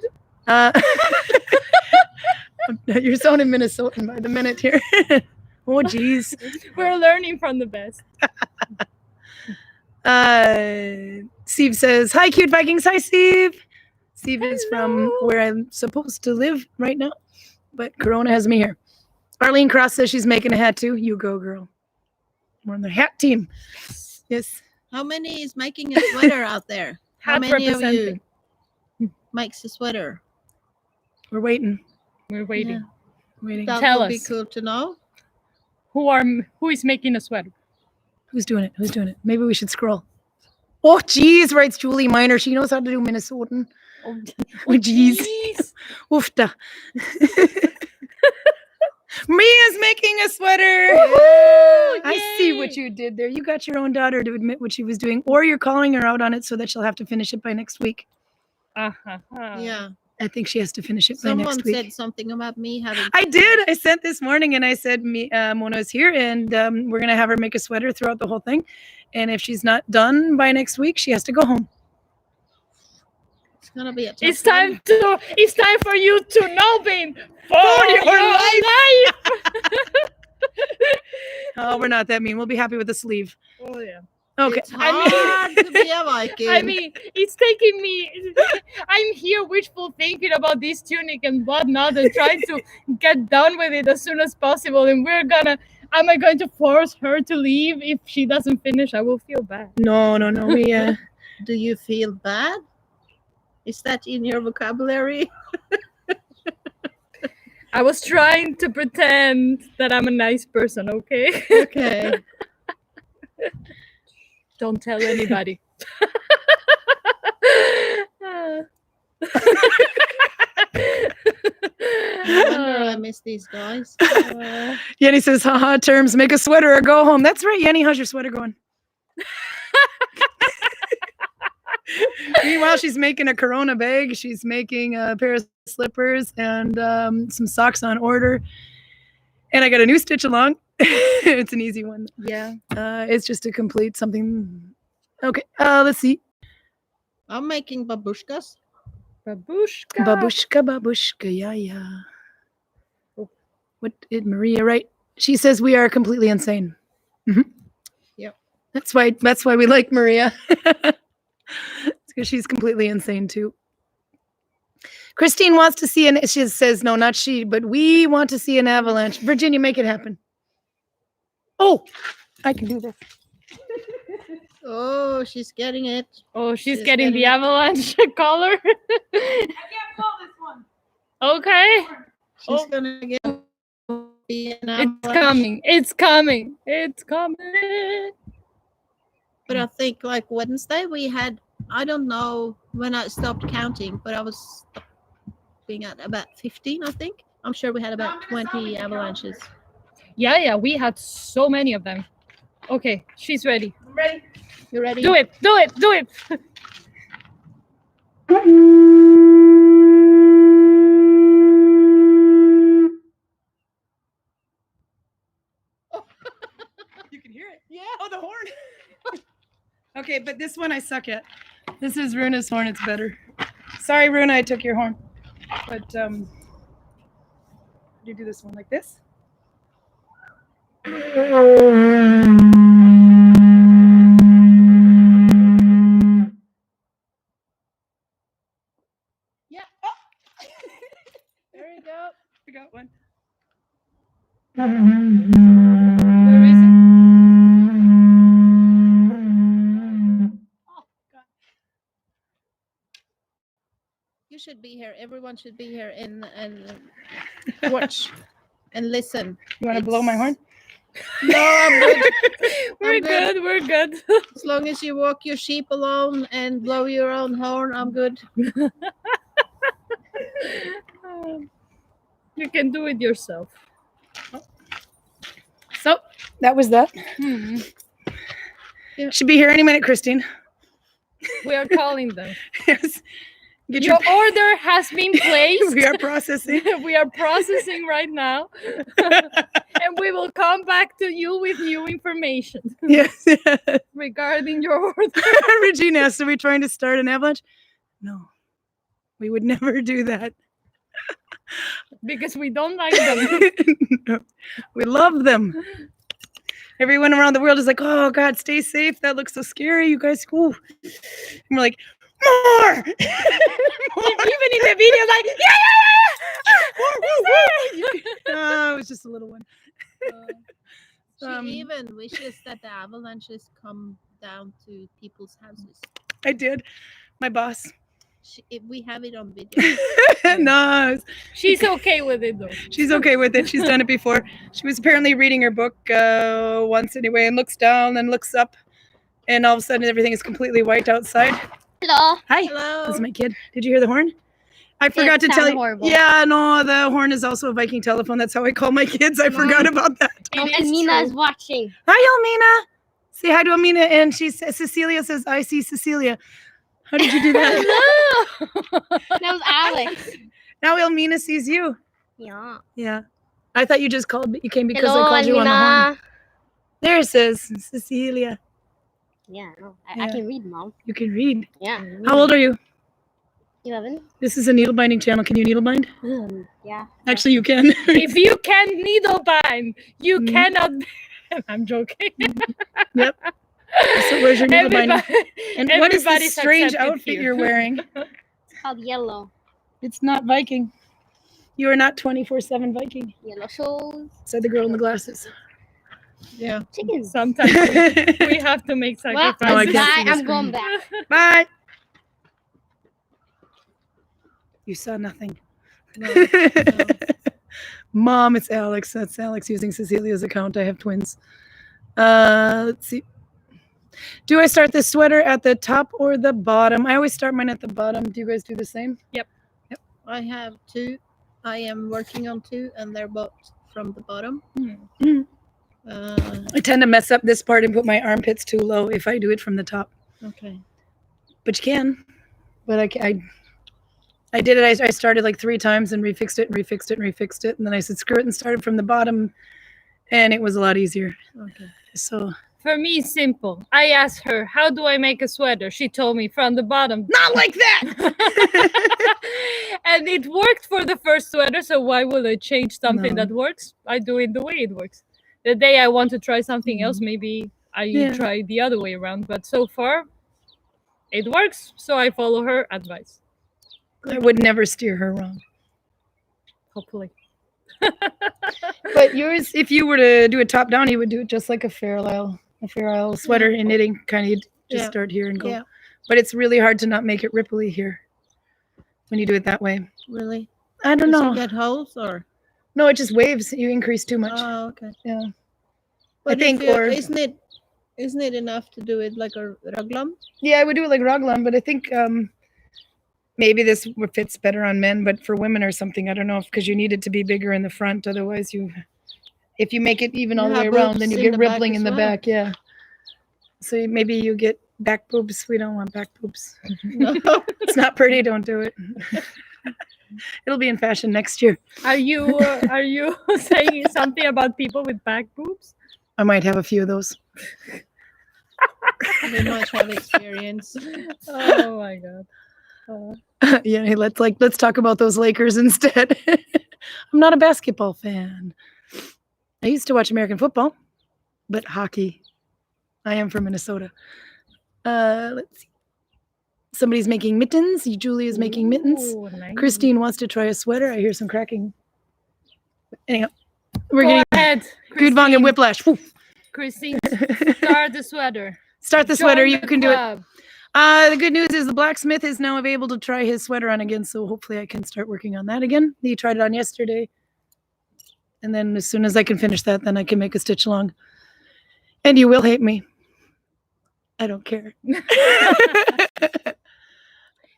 Speaker 1: You're sounding Minnesotan by the minute here. Oh, geez.
Speaker 3: We're learning from the best.
Speaker 1: Steve says, hi, cute Vikings. Hi, Steve. Steve is from
Speaker 3: Hello.
Speaker 1: where I'm supposed to live right now, but Corona has me here. Arlene Cross says she's making a hat too. You go, girl. We're on the hat team. Yes.
Speaker 2: How many is making a sweater out there? How
Speaker 3: Hat
Speaker 2: many of you
Speaker 3: representing.
Speaker 2: makes a sweater?
Speaker 1: We're waiting.
Speaker 3: We're waiting.
Speaker 2: Yeah.
Speaker 1: Waiting.
Speaker 2: That
Speaker 3: Tell
Speaker 2: would be
Speaker 3: us.
Speaker 2: cool to know.
Speaker 3: Who is making a sweater?
Speaker 1: Who's doing it? Who's doing it? Maybe we should scroll. Oh, geez, writes Julie Miner. She knows how to do Minnesotan. Oh, geez.
Speaker 3: Jeez.
Speaker 1: Oofta. Mia's making a sweater.
Speaker 3: Woohoo!
Speaker 1: I see what
Speaker 3: Yay.
Speaker 1: you did there. You got your own daughter to admit what she was doing, or you're calling her out on it so that she'll have to finish it by next week.
Speaker 3: Uh-huh.
Speaker 2: Yeah.
Speaker 1: I think she has to finish it by
Speaker 2: Someone
Speaker 1: next week.
Speaker 2: said something about me having.
Speaker 1: I did. I sent this morning and I said Mona's here and we're going to have her make a sweater throughout the whole thing. And if she's not done by next week, she has to go home.
Speaker 2: It's gonna be a tough
Speaker 3: It's
Speaker 2: one.
Speaker 3: time for you to Nalbinding for your life.
Speaker 1: Oh, we're not that mean. We'll be happy with the sleeve.
Speaker 3: Oh yeah.
Speaker 1: Okay.
Speaker 2: It's hard to be a Viking.
Speaker 3: I mean, it's taking me. I'm here wishful thinking about this tunic and whatnot, and trying to get done with it as soon as possible. And am I going to force her to leave if she doesn't finish? I will feel bad.
Speaker 1: No. We
Speaker 2: do you feel bad? Is that in your vocabulary?
Speaker 3: I was trying to pretend that I'm a nice person. Okay.
Speaker 2: Okay.
Speaker 3: Don't tell anybody.
Speaker 2: No wonder I miss these guys.
Speaker 1: Yenny says, haha, terms, make a sweater or go home. That's right, Yenny. How's your sweater going? Meanwhile, she's making a Corona bag. She's making a pair of slippers and some socks on order. And I got a new stitch along. It's an easy one.
Speaker 3: Yeah.
Speaker 1: It's just to complete something. Okay, let's see.
Speaker 2: I'm making babushkas.
Speaker 3: Babushka.
Speaker 1: Babushka, yeah. What did Maria write? She says we are completely insane. Mhm.
Speaker 2: Yep.
Speaker 1: That's why we like Maria. It's because she's completely insane too. Christine wants to see she says, no, not she, but we want to see an avalanche. Virginia, make it happen. Oh, I can do this.
Speaker 2: Oh, she's getting it.
Speaker 3: Oh, she's
Speaker 2: She's
Speaker 3: getting the
Speaker 2: getting it.
Speaker 3: avalanche color.
Speaker 1: I can't pull this one.
Speaker 3: Okay.
Speaker 2: She's
Speaker 3: Oh.
Speaker 2: gonna get be an
Speaker 3: It's
Speaker 2: avalanche.
Speaker 3: coming. It's coming. It's coming.
Speaker 2: But I think like Wednesday we had, I don't know when I stopped counting, but I was being at about 15, I think. I'm sure we had about 20 avalanches.
Speaker 3: Yeah, we had so many of them. Okay, she's ready.
Speaker 1: I'm ready.
Speaker 2: You ready?
Speaker 3: Do it.
Speaker 1: You can hear it. Yeah. Oh, the horn. Okay, but this one I suck at. This is Runa's horn. It's better. Sorry, Runa, I took your horn. But how do you do this one like this? Yeah. Oh. There you go. I got one.
Speaker 3: Where is it?
Speaker 1: Oh, God.
Speaker 2: You should be here. Everyone should be here and watch and listen.
Speaker 1: You want to blow my horn?
Speaker 2: No, I'm good.
Speaker 3: We're
Speaker 2: good.
Speaker 3: We're good.
Speaker 2: As long as you walk your sheep alone and blow your own horn, I'm good.
Speaker 3: You can do it yourself.
Speaker 1: So that was that. Should be here any minute, Christine.
Speaker 3: We are calling them.
Speaker 1: Yes. Get
Speaker 3: Your order has been placed.
Speaker 1: We are processing.
Speaker 3: We are processing right now. And we will come back to you with new information
Speaker 1: Yes.
Speaker 3: regarding your order.
Speaker 1: Regina asked, are we trying to start an avalanche? No. We would never do that.
Speaker 3: Because we don't like them.
Speaker 1: No. We love them. Everyone around the world is like, oh God, stay safe. That looks so scary. You guys, ooh. And we're like, more.
Speaker 3: Even in the video, like,
Speaker 1: Oh, it was just a little one.
Speaker 2: She
Speaker 1: Um,
Speaker 2: even wishes that the avalanches come down to people's houses.
Speaker 1: I did. My boss.
Speaker 2: We have it on video.
Speaker 1: No,
Speaker 3: she's okay with it though.
Speaker 1: she's okay with it. She's done it before. She was apparently reading her book once anyway, and looks down and looks up, and all of a sudden everything is completely white outside.
Speaker 4: Hello.
Speaker 1: Hi.
Speaker 2: Hello.
Speaker 1: That's my kid. Did you hear the horn? I forgot to tell you.
Speaker 4: horrible.
Speaker 1: Yeah, no, the horn is also a Viking telephone. That's how I call my kids. I forgot about that.
Speaker 4: Amina is watching.
Speaker 1: Hi, Elmina. Say hi to Elmina, and Cecilia says, I see Cecilia. How did you do that?
Speaker 4: That was Alex.
Speaker 1: Now Elmina sees you.
Speaker 4: Yeah.
Speaker 1: Yeah. I thought you just called, but you came because
Speaker 4: Hello,
Speaker 1: I called you on the horn.
Speaker 4: Amina.
Speaker 1: There it says Cecilia.
Speaker 4: Yeah, no, I
Speaker 1: Yeah.
Speaker 4: can read, Mom.
Speaker 1: You can read.
Speaker 4: Yeah.
Speaker 1: How old are you?
Speaker 4: 11.
Speaker 1: This is a needle binding channel. Can you needle bind?
Speaker 4: Yeah.
Speaker 1: Actually, you can.
Speaker 3: If you can't needle bind, you
Speaker 1: Mhm.
Speaker 3: cannot. I'm joking.
Speaker 1: Yep. So where's your needle binding? And what is this
Speaker 3: everybody's
Speaker 1: strange
Speaker 3: accepted
Speaker 1: outfit
Speaker 3: here.
Speaker 1: you're wearing?
Speaker 4: It's called yellow.
Speaker 1: It's not Viking. You are not 24/7 Viking.
Speaker 4: Yellow shoes.
Speaker 1: Said the girl in the glasses.
Speaker 2: Yeah.
Speaker 4: Chickens.
Speaker 3: Sometimes we have to make
Speaker 4: Well,
Speaker 3: sacrifices.
Speaker 1: No, I can't
Speaker 4: bye.
Speaker 1: see the
Speaker 4: I'm going
Speaker 1: screen.
Speaker 4: back.
Speaker 1: Bye. You saw nothing.
Speaker 2: No,
Speaker 1: Mom, it's Alex. That's Alex using Cecilia's account. I have twins. Let's see. Do I start the sweater at the top or the bottom? I always start mine at the bottom. Do you guys do the same?
Speaker 2: I have 2. I am working on 2, and they're both from the bottom.
Speaker 1: Mhm. I tend to mess up this part and put my armpits too low if I do it from the top.
Speaker 2: Okay.
Speaker 1: But you can. But I did it. I started like 3 times and refixed it and refixed it and refixed it. And then I said, screw it, and started from the bottom. And it was a lot easier.
Speaker 2: Okay.
Speaker 1: So
Speaker 3: For me, it's simple. I asked her, how do I make a sweater? She told me from the bottom.
Speaker 1: not like that.
Speaker 3: And it worked for the first sweater, so why would I change something
Speaker 1: No.
Speaker 3: that works? I do it the way it works. The day I want to try something else, maybe I
Speaker 1: Yeah.
Speaker 3: try the other way around. But so far, it works, so I follow her advice.
Speaker 1: I would never steer her wrong.
Speaker 3: Hopefully.
Speaker 1: But yours, if you were to do it top down, you would do it just like a Fairlisle If you're a sweater and knitting, kind of just start here and go.
Speaker 2: Yeah.
Speaker 1: But it's really hard to not make it ripply here when you do it that way.
Speaker 2: Really?
Speaker 1: I don't
Speaker 2: Does
Speaker 1: know.
Speaker 2: it get holes or?
Speaker 1: No, it just waves. You increase too much.
Speaker 2: Oh, okay.
Speaker 1: Yeah.
Speaker 2: But
Speaker 1: think,
Speaker 2: isn't it enough to do it like a raglan?
Speaker 1: Yeah, I would do it like raglan, but I think maybe this fits better on men, but for women or something, I don't know, because you need it to be bigger in the front. Otherwise, if you make it even all the way around, then you get rippling in the back. Yeah. So maybe you get back boobs. We don't want back boobs.
Speaker 2: No.
Speaker 1: It's not pretty. Don't do it. It'll be in fashion next year.
Speaker 3: Are you saying something about people with back boobs?
Speaker 1: I might have a few of those.
Speaker 2: They might have experience.
Speaker 3: Oh my god.
Speaker 1: Yeah, hey, let's talk about those Lakers instead. I'm not a basketball fan. I used to watch American football, but hockey. I am from Minnesota. Let's see. Somebody's making mittens. Julie is making mittens.
Speaker 3: Ooh, nice.
Speaker 1: Christine wants to try a sweater. I hear some cracking. Anyhow, we're
Speaker 3: Go
Speaker 1: getting
Speaker 3: ahead,
Speaker 1: good Vong and whiplash. Woo.
Speaker 3: Christine, start the sweater.
Speaker 1: Start the sweater.
Speaker 3: Join
Speaker 1: You
Speaker 3: the
Speaker 1: can do it.
Speaker 3: club.
Speaker 1: The good news is the blacksmith is now able to try his sweater on again, so hopefully I can start working on that again. He tried it on yesterday. And then as soon as I can finish that, then I can make a stitch along. And you will hate me. I don't care.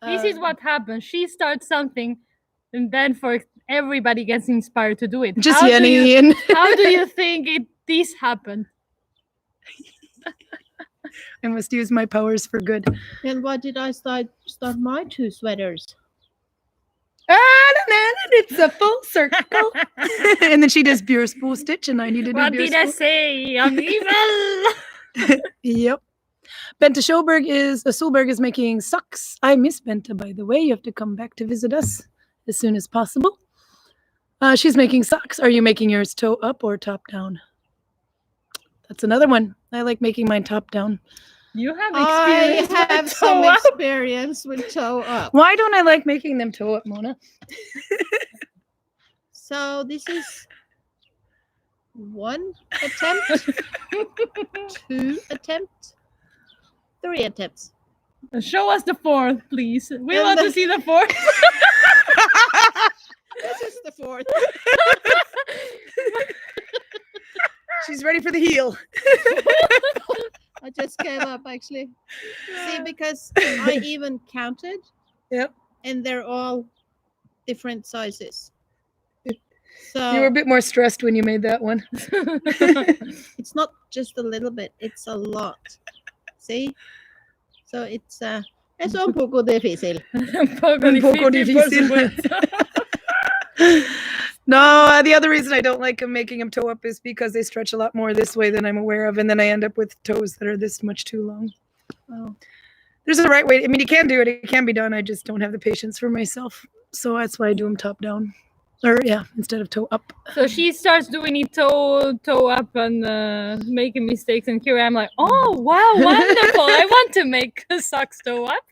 Speaker 3: This is what happens. She starts something, and then for everybody gets inspired to do it.
Speaker 1: Just
Speaker 3: How do
Speaker 1: Yenny
Speaker 3: you-
Speaker 1: and
Speaker 3: How do you think this happened?
Speaker 1: I must use my powers for good.
Speaker 2: And why did I start my 2 sweaters?
Speaker 1: It's a full circle. And then she does pure spool stitch, and I need to do
Speaker 3: What
Speaker 1: pure
Speaker 3: did I
Speaker 1: spool.
Speaker 3: say? I'm evil.
Speaker 1: Yep. Benta Solberg is making socks. I miss Benta, by the way. You have to come back to visit us as soon as possible. She's making socks. Are you making yours toe up or top down? That's another one. I like making mine top down.
Speaker 3: You have
Speaker 2: I
Speaker 3: experience. with
Speaker 2: have
Speaker 3: toe
Speaker 2: some
Speaker 3: up.
Speaker 2: experience with toe up.
Speaker 1: Why don't I like making them toe up, Mona?
Speaker 2: So this is 1 attempt, 2 attempts, 3 attempts.
Speaker 3: Show us the 4th, please. We
Speaker 2: And
Speaker 3: want to
Speaker 2: the-
Speaker 3: see the 4th.
Speaker 2: This is the 4th.
Speaker 1: She's ready for the heel.
Speaker 2: I just came up actually. See, because I even counted.
Speaker 1: Yep.
Speaker 2: And they're all different sizes. So
Speaker 1: You were a bit more stressed when you made that one.
Speaker 2: it's not just a little bit, it's a lot. See? So it's un poco difícil.
Speaker 3: Un poco
Speaker 1: difícil.
Speaker 3: por supuesto.
Speaker 1: No, the other reason I don't like them making them toe up is because they stretch a lot more this way than I'm aware of, and then I end up with toes that are this much too long.
Speaker 2: Oh.
Speaker 1: There's a right way. I mean, you can do it. It can be done. I just don't have the patience for myself. So that's why I do them top down. Or, yeah, instead of toe up.
Speaker 3: So she starts doing it toe up and making mistakes, and here I'm like, oh wow, wonderful! I want to make socks toe up.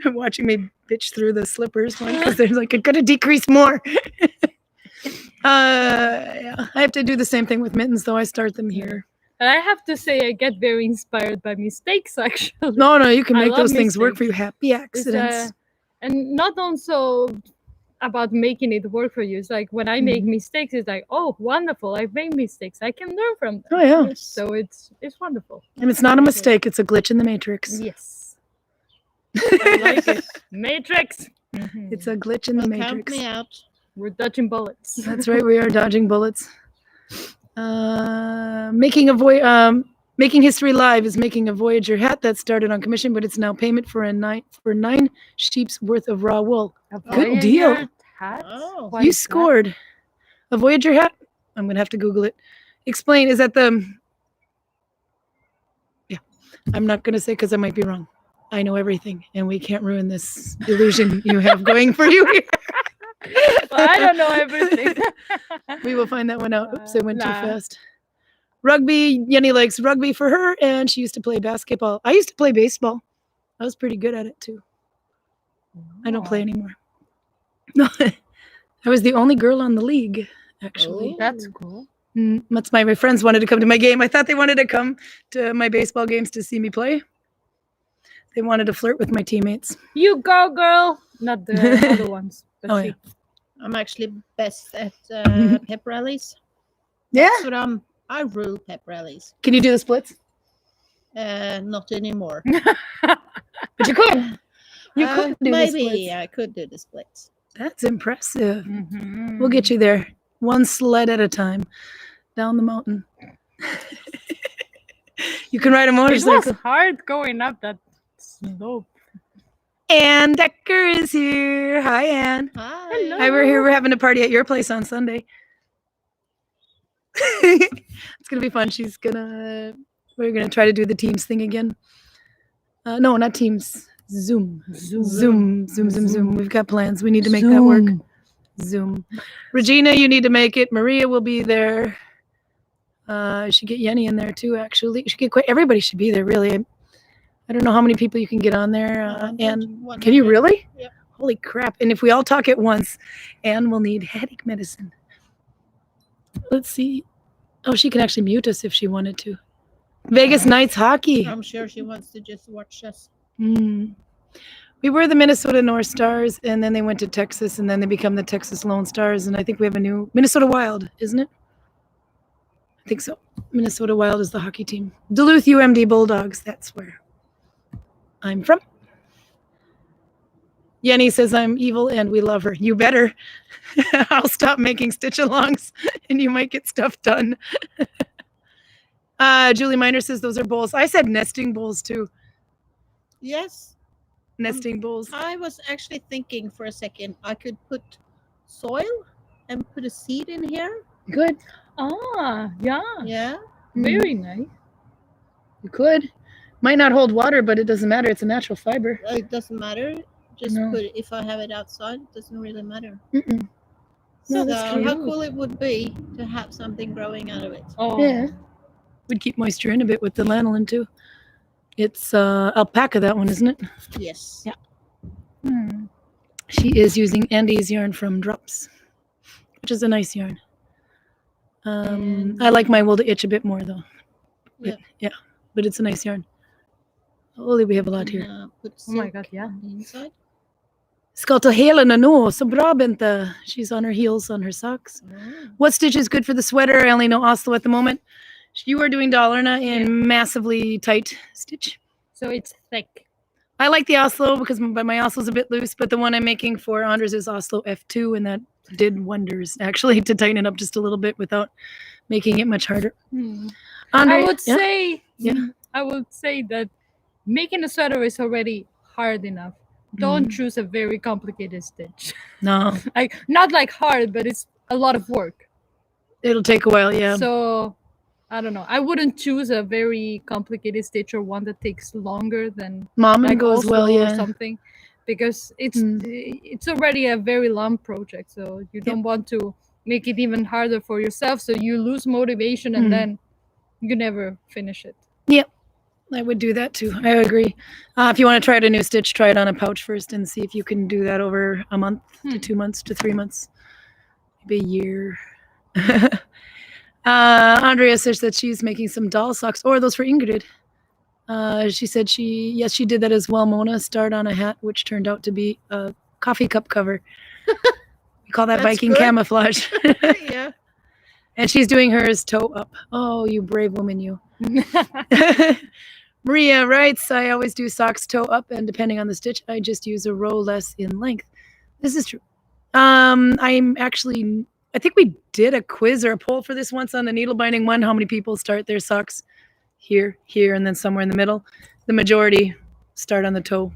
Speaker 1: Watching me bitch through the slippers one because they're like, it could have decreased more. Yeah, I have to do the same thing with mittens, though. I start them here.
Speaker 3: And I have to say, I get very inspired by mistakes. Actually,
Speaker 1: No, you can
Speaker 3: I
Speaker 1: make
Speaker 3: love
Speaker 1: those things work
Speaker 3: mistakes.
Speaker 1: for you. Happy
Speaker 3: It's,
Speaker 1: accidents.
Speaker 3: and not also about making it work for you. It's like when I make mistakes, it's like, oh, wonderful! I've made mistakes. I can learn from them.
Speaker 1: Oh, yeah.
Speaker 3: So it's wonderful.
Speaker 1: And it's not a mistake. It's a glitch in the matrix.
Speaker 3: Yes, I like it. Matrix.
Speaker 1: It's a glitch in the
Speaker 2: Well, count
Speaker 1: matrix.
Speaker 2: me out.
Speaker 3: We're dodging bullets.
Speaker 1: That's right. We are dodging bullets. Making History Live is making a Voyager hat that started on commission, but it's now payment for 9 sheep's worth of raw wool. Good deal.
Speaker 3: Hat?
Speaker 2: Oh.
Speaker 3: What
Speaker 1: You
Speaker 3: is that?
Speaker 1: scored. A Voyager hat? I'm going to have to Google it. Explain. Is that the... Yeah. I'm not going to say because I might be wrong. I know everything, and we can't ruin this illusion you have going for you here.
Speaker 3: Well, I don't know everything.
Speaker 1: We will find that one out. Oops, I went too
Speaker 3: Nah.
Speaker 1: fast. Rugby. Yenny likes rugby for her, and she used to play basketball. I used to play baseball. I was pretty good at it, too. I don't play anymore. No, I was the only girl on the league, actually.
Speaker 2: Oh.
Speaker 3: That's cool.
Speaker 1: That's my friends wanted to come to my game. I thought they wanted to come to my baseball games to see me play. They wanted to flirt with my teammates.
Speaker 3: You go, girl. Not the other ones. But
Speaker 1: Oh,
Speaker 3: she.
Speaker 1: yeah.
Speaker 2: I'm actually best at pep rallies.
Speaker 1: Yeah.
Speaker 2: That's what I rule pep rallies.
Speaker 1: Can you do the splits?
Speaker 2: Not anymore.
Speaker 1: But you could. You could do the
Speaker 2: maybe
Speaker 1: splits.
Speaker 2: I could do the splits.
Speaker 1: That's impressive.
Speaker 3: Mhm.
Speaker 1: We'll get you there, one sled at a time, down the mountain. You can ride a
Speaker 3: It
Speaker 1: motorcycle.
Speaker 3: was hard going up that slope.
Speaker 1: Ann Decker is here. Hi, Ann.
Speaker 2: Hi.
Speaker 3: Hello.
Speaker 1: Hi, we're here. We're having a party at your place on Sunday. It's gonna be fun. We're gonna try to do the Teams thing again. No, not Teams. Zoom. We've got plans. We need to make that work. Zoom. Regina, you need to make it. Maria will be there. Should get Yenny in there too. Actually, everybody should be there. Really, I don't know how many people you can get on there. And can you really?
Speaker 2: Yep.
Speaker 1: Holy crap! And if we all talk at once, Anne will need headache medicine. Let's see. Oh, she can actually mute us if she wanted to. Vegas Knights hockey.
Speaker 2: I'm sure she wants to just watch us.
Speaker 1: We were the Minnesota North Stars, and then they went to Texas, and then they become the Texas Lone Stars, and I think we have a new Minnesota Wild, isn't it? I think so. Minnesota Wild is the hockey team. Duluth UMD Bulldogs, that's where I'm from. Yenny says I'm evil and we love her. You better. I'll stop making stitch-alongs and you might get stuff done. Julie Miner says those are bowls. I said nesting bowls too.
Speaker 2: Yes.
Speaker 1: Nesting bowls.
Speaker 2: I was actually thinking for a second I could put soil and put a seed in here.
Speaker 1: Good.
Speaker 3: Ah, yeah.
Speaker 2: Yeah.
Speaker 3: Very nice.
Speaker 1: You could. Might not hold water, but it doesn't matter. It's a natural fiber.
Speaker 2: It doesn't matter. Just
Speaker 1: No.
Speaker 2: put it, if I have it outside, it doesn't really matter.
Speaker 1: No,
Speaker 2: So
Speaker 1: that's
Speaker 2: how
Speaker 1: cute.
Speaker 2: cool it would be to have something growing out of it.
Speaker 3: Oh.
Speaker 1: Yeah. We'd keep moisture in a bit with the lanolin too. It's alpaca, that one, isn't it?
Speaker 2: Yes.
Speaker 1: Yeah. She is using Andy's yarn from Drops, which is a nice yarn. I like my wool to itch a bit more though.
Speaker 2: Yeah.
Speaker 1: But it's a nice yarn. Holy, we have a lot here.
Speaker 2: Put
Speaker 3: Oh my
Speaker 2: silk
Speaker 3: god, yeah.
Speaker 2: on the inside.
Speaker 1: Ska ta hela nå, så bra Bente. She's on her heels on her socks.
Speaker 2: Oh.
Speaker 1: What stitch is good for the sweater? I only know Oslo at the moment. You are doing Dollarna in massively tight stitch.
Speaker 3: So it's thick.
Speaker 1: I like the Oslo because my Oslo's a bit loose, but the one I'm making for Anders is Oslo F2, and that did wonders actually to tighten it up just a little bit without making it much harder. Andre,
Speaker 3: I would say
Speaker 1: Yeah.
Speaker 3: I would say that making a sweater is already hard enough. Don't choose a very complicated stitch.
Speaker 1: No,
Speaker 3: Like not like hard, but it's a lot of work.
Speaker 1: it'll take a while. Yeah.
Speaker 3: So I don't know. I wouldn't choose a very complicated stitch or one that takes longer than
Speaker 1: Mom
Speaker 3: like
Speaker 1: goes
Speaker 3: Oslo
Speaker 1: well.
Speaker 3: or
Speaker 1: Yeah.
Speaker 3: something, because it's already a very long project. So you don't want to make it even harder for yourself. So you lose motivation and then you never finish it.
Speaker 1: I would do that too. I agree. If you want to try out a new stitch, try it on a pouch first and see if you can do that over a month to 2 months to 3 months, maybe a year. Andrea says that she's making some doll socks, or those for Ingrid. She said she did that as well. Mona starred on a hat, which turned out to be a coffee cup cover. We call that
Speaker 2: That's
Speaker 1: Viking
Speaker 2: good.
Speaker 1: camouflage.
Speaker 2: Yeah.
Speaker 1: And she's doing hers toe up. Oh, you brave woman, you. Maria writes, I always do socks toe up, and depending on the stitch, I just use a row less in length. This is true. I think we did a quiz or a poll for this once on the needle binding one. How many people start their socks here, and then somewhere in the middle? The majority start on the toe.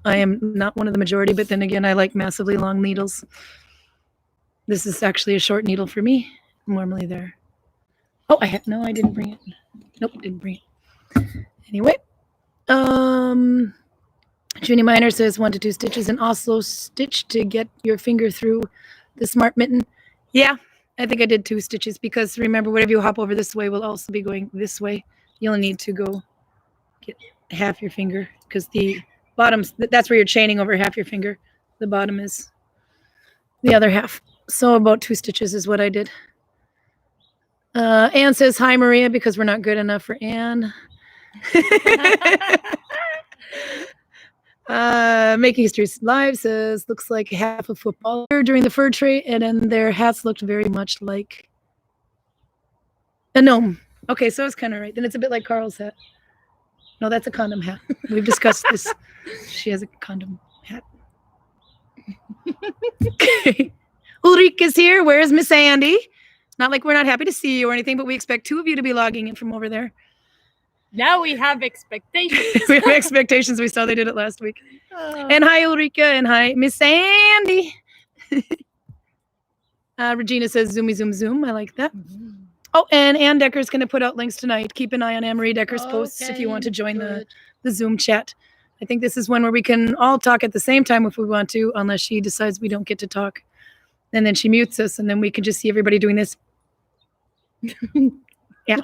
Speaker 1: I am not one of the majority, but then again, I like massively long needles. This is actually a short needle for me. I'm normally there. Oh, I didn't bring it. Nope, didn't bring it. Anyway, Junie Miner says 1 to 2 stitches in Oslo stitch to get your finger through the smart mitten. Yeah, I think I did 2 stitches because remember, whatever you hop over this way will also be going this way. You'll need to go get half your finger because the bottom's, that's where you're chaining over half your finger. The bottom is the other half. So about 2 stitches is what I did. Anne says, hi, Maria, because we're not good enough for Anne. Making History Live says, looks like half a footballer during the fur trade, and then their hats looked very much like a gnome. Okay, so I was kind of right. Then it's a bit like Carl's hat. No, that's a condom hat. We've discussed this. She has a condom hat. Okay. Ulrika's here. Where's Miss Andy? Not like we're not happy to see you or anything, but we expect 2 of you to be logging in from over there.
Speaker 3: Now we have expectations.
Speaker 1: We have expectations. We saw they did it last week. And hi, Ulrika, and hi, Miss Andy. Regina says, zoomy, zoom, zoom. I like that. Oh, and Ann Decker's going to put out links tonight. Keep an eye on Anne-Marie Decker's posts if you want to join the Zoom chat. I think this is one where we can all talk at the same time if we want to, unless she decides we don't get to talk. And then she mutes us, and then we can just see everybody doing this. Yeah.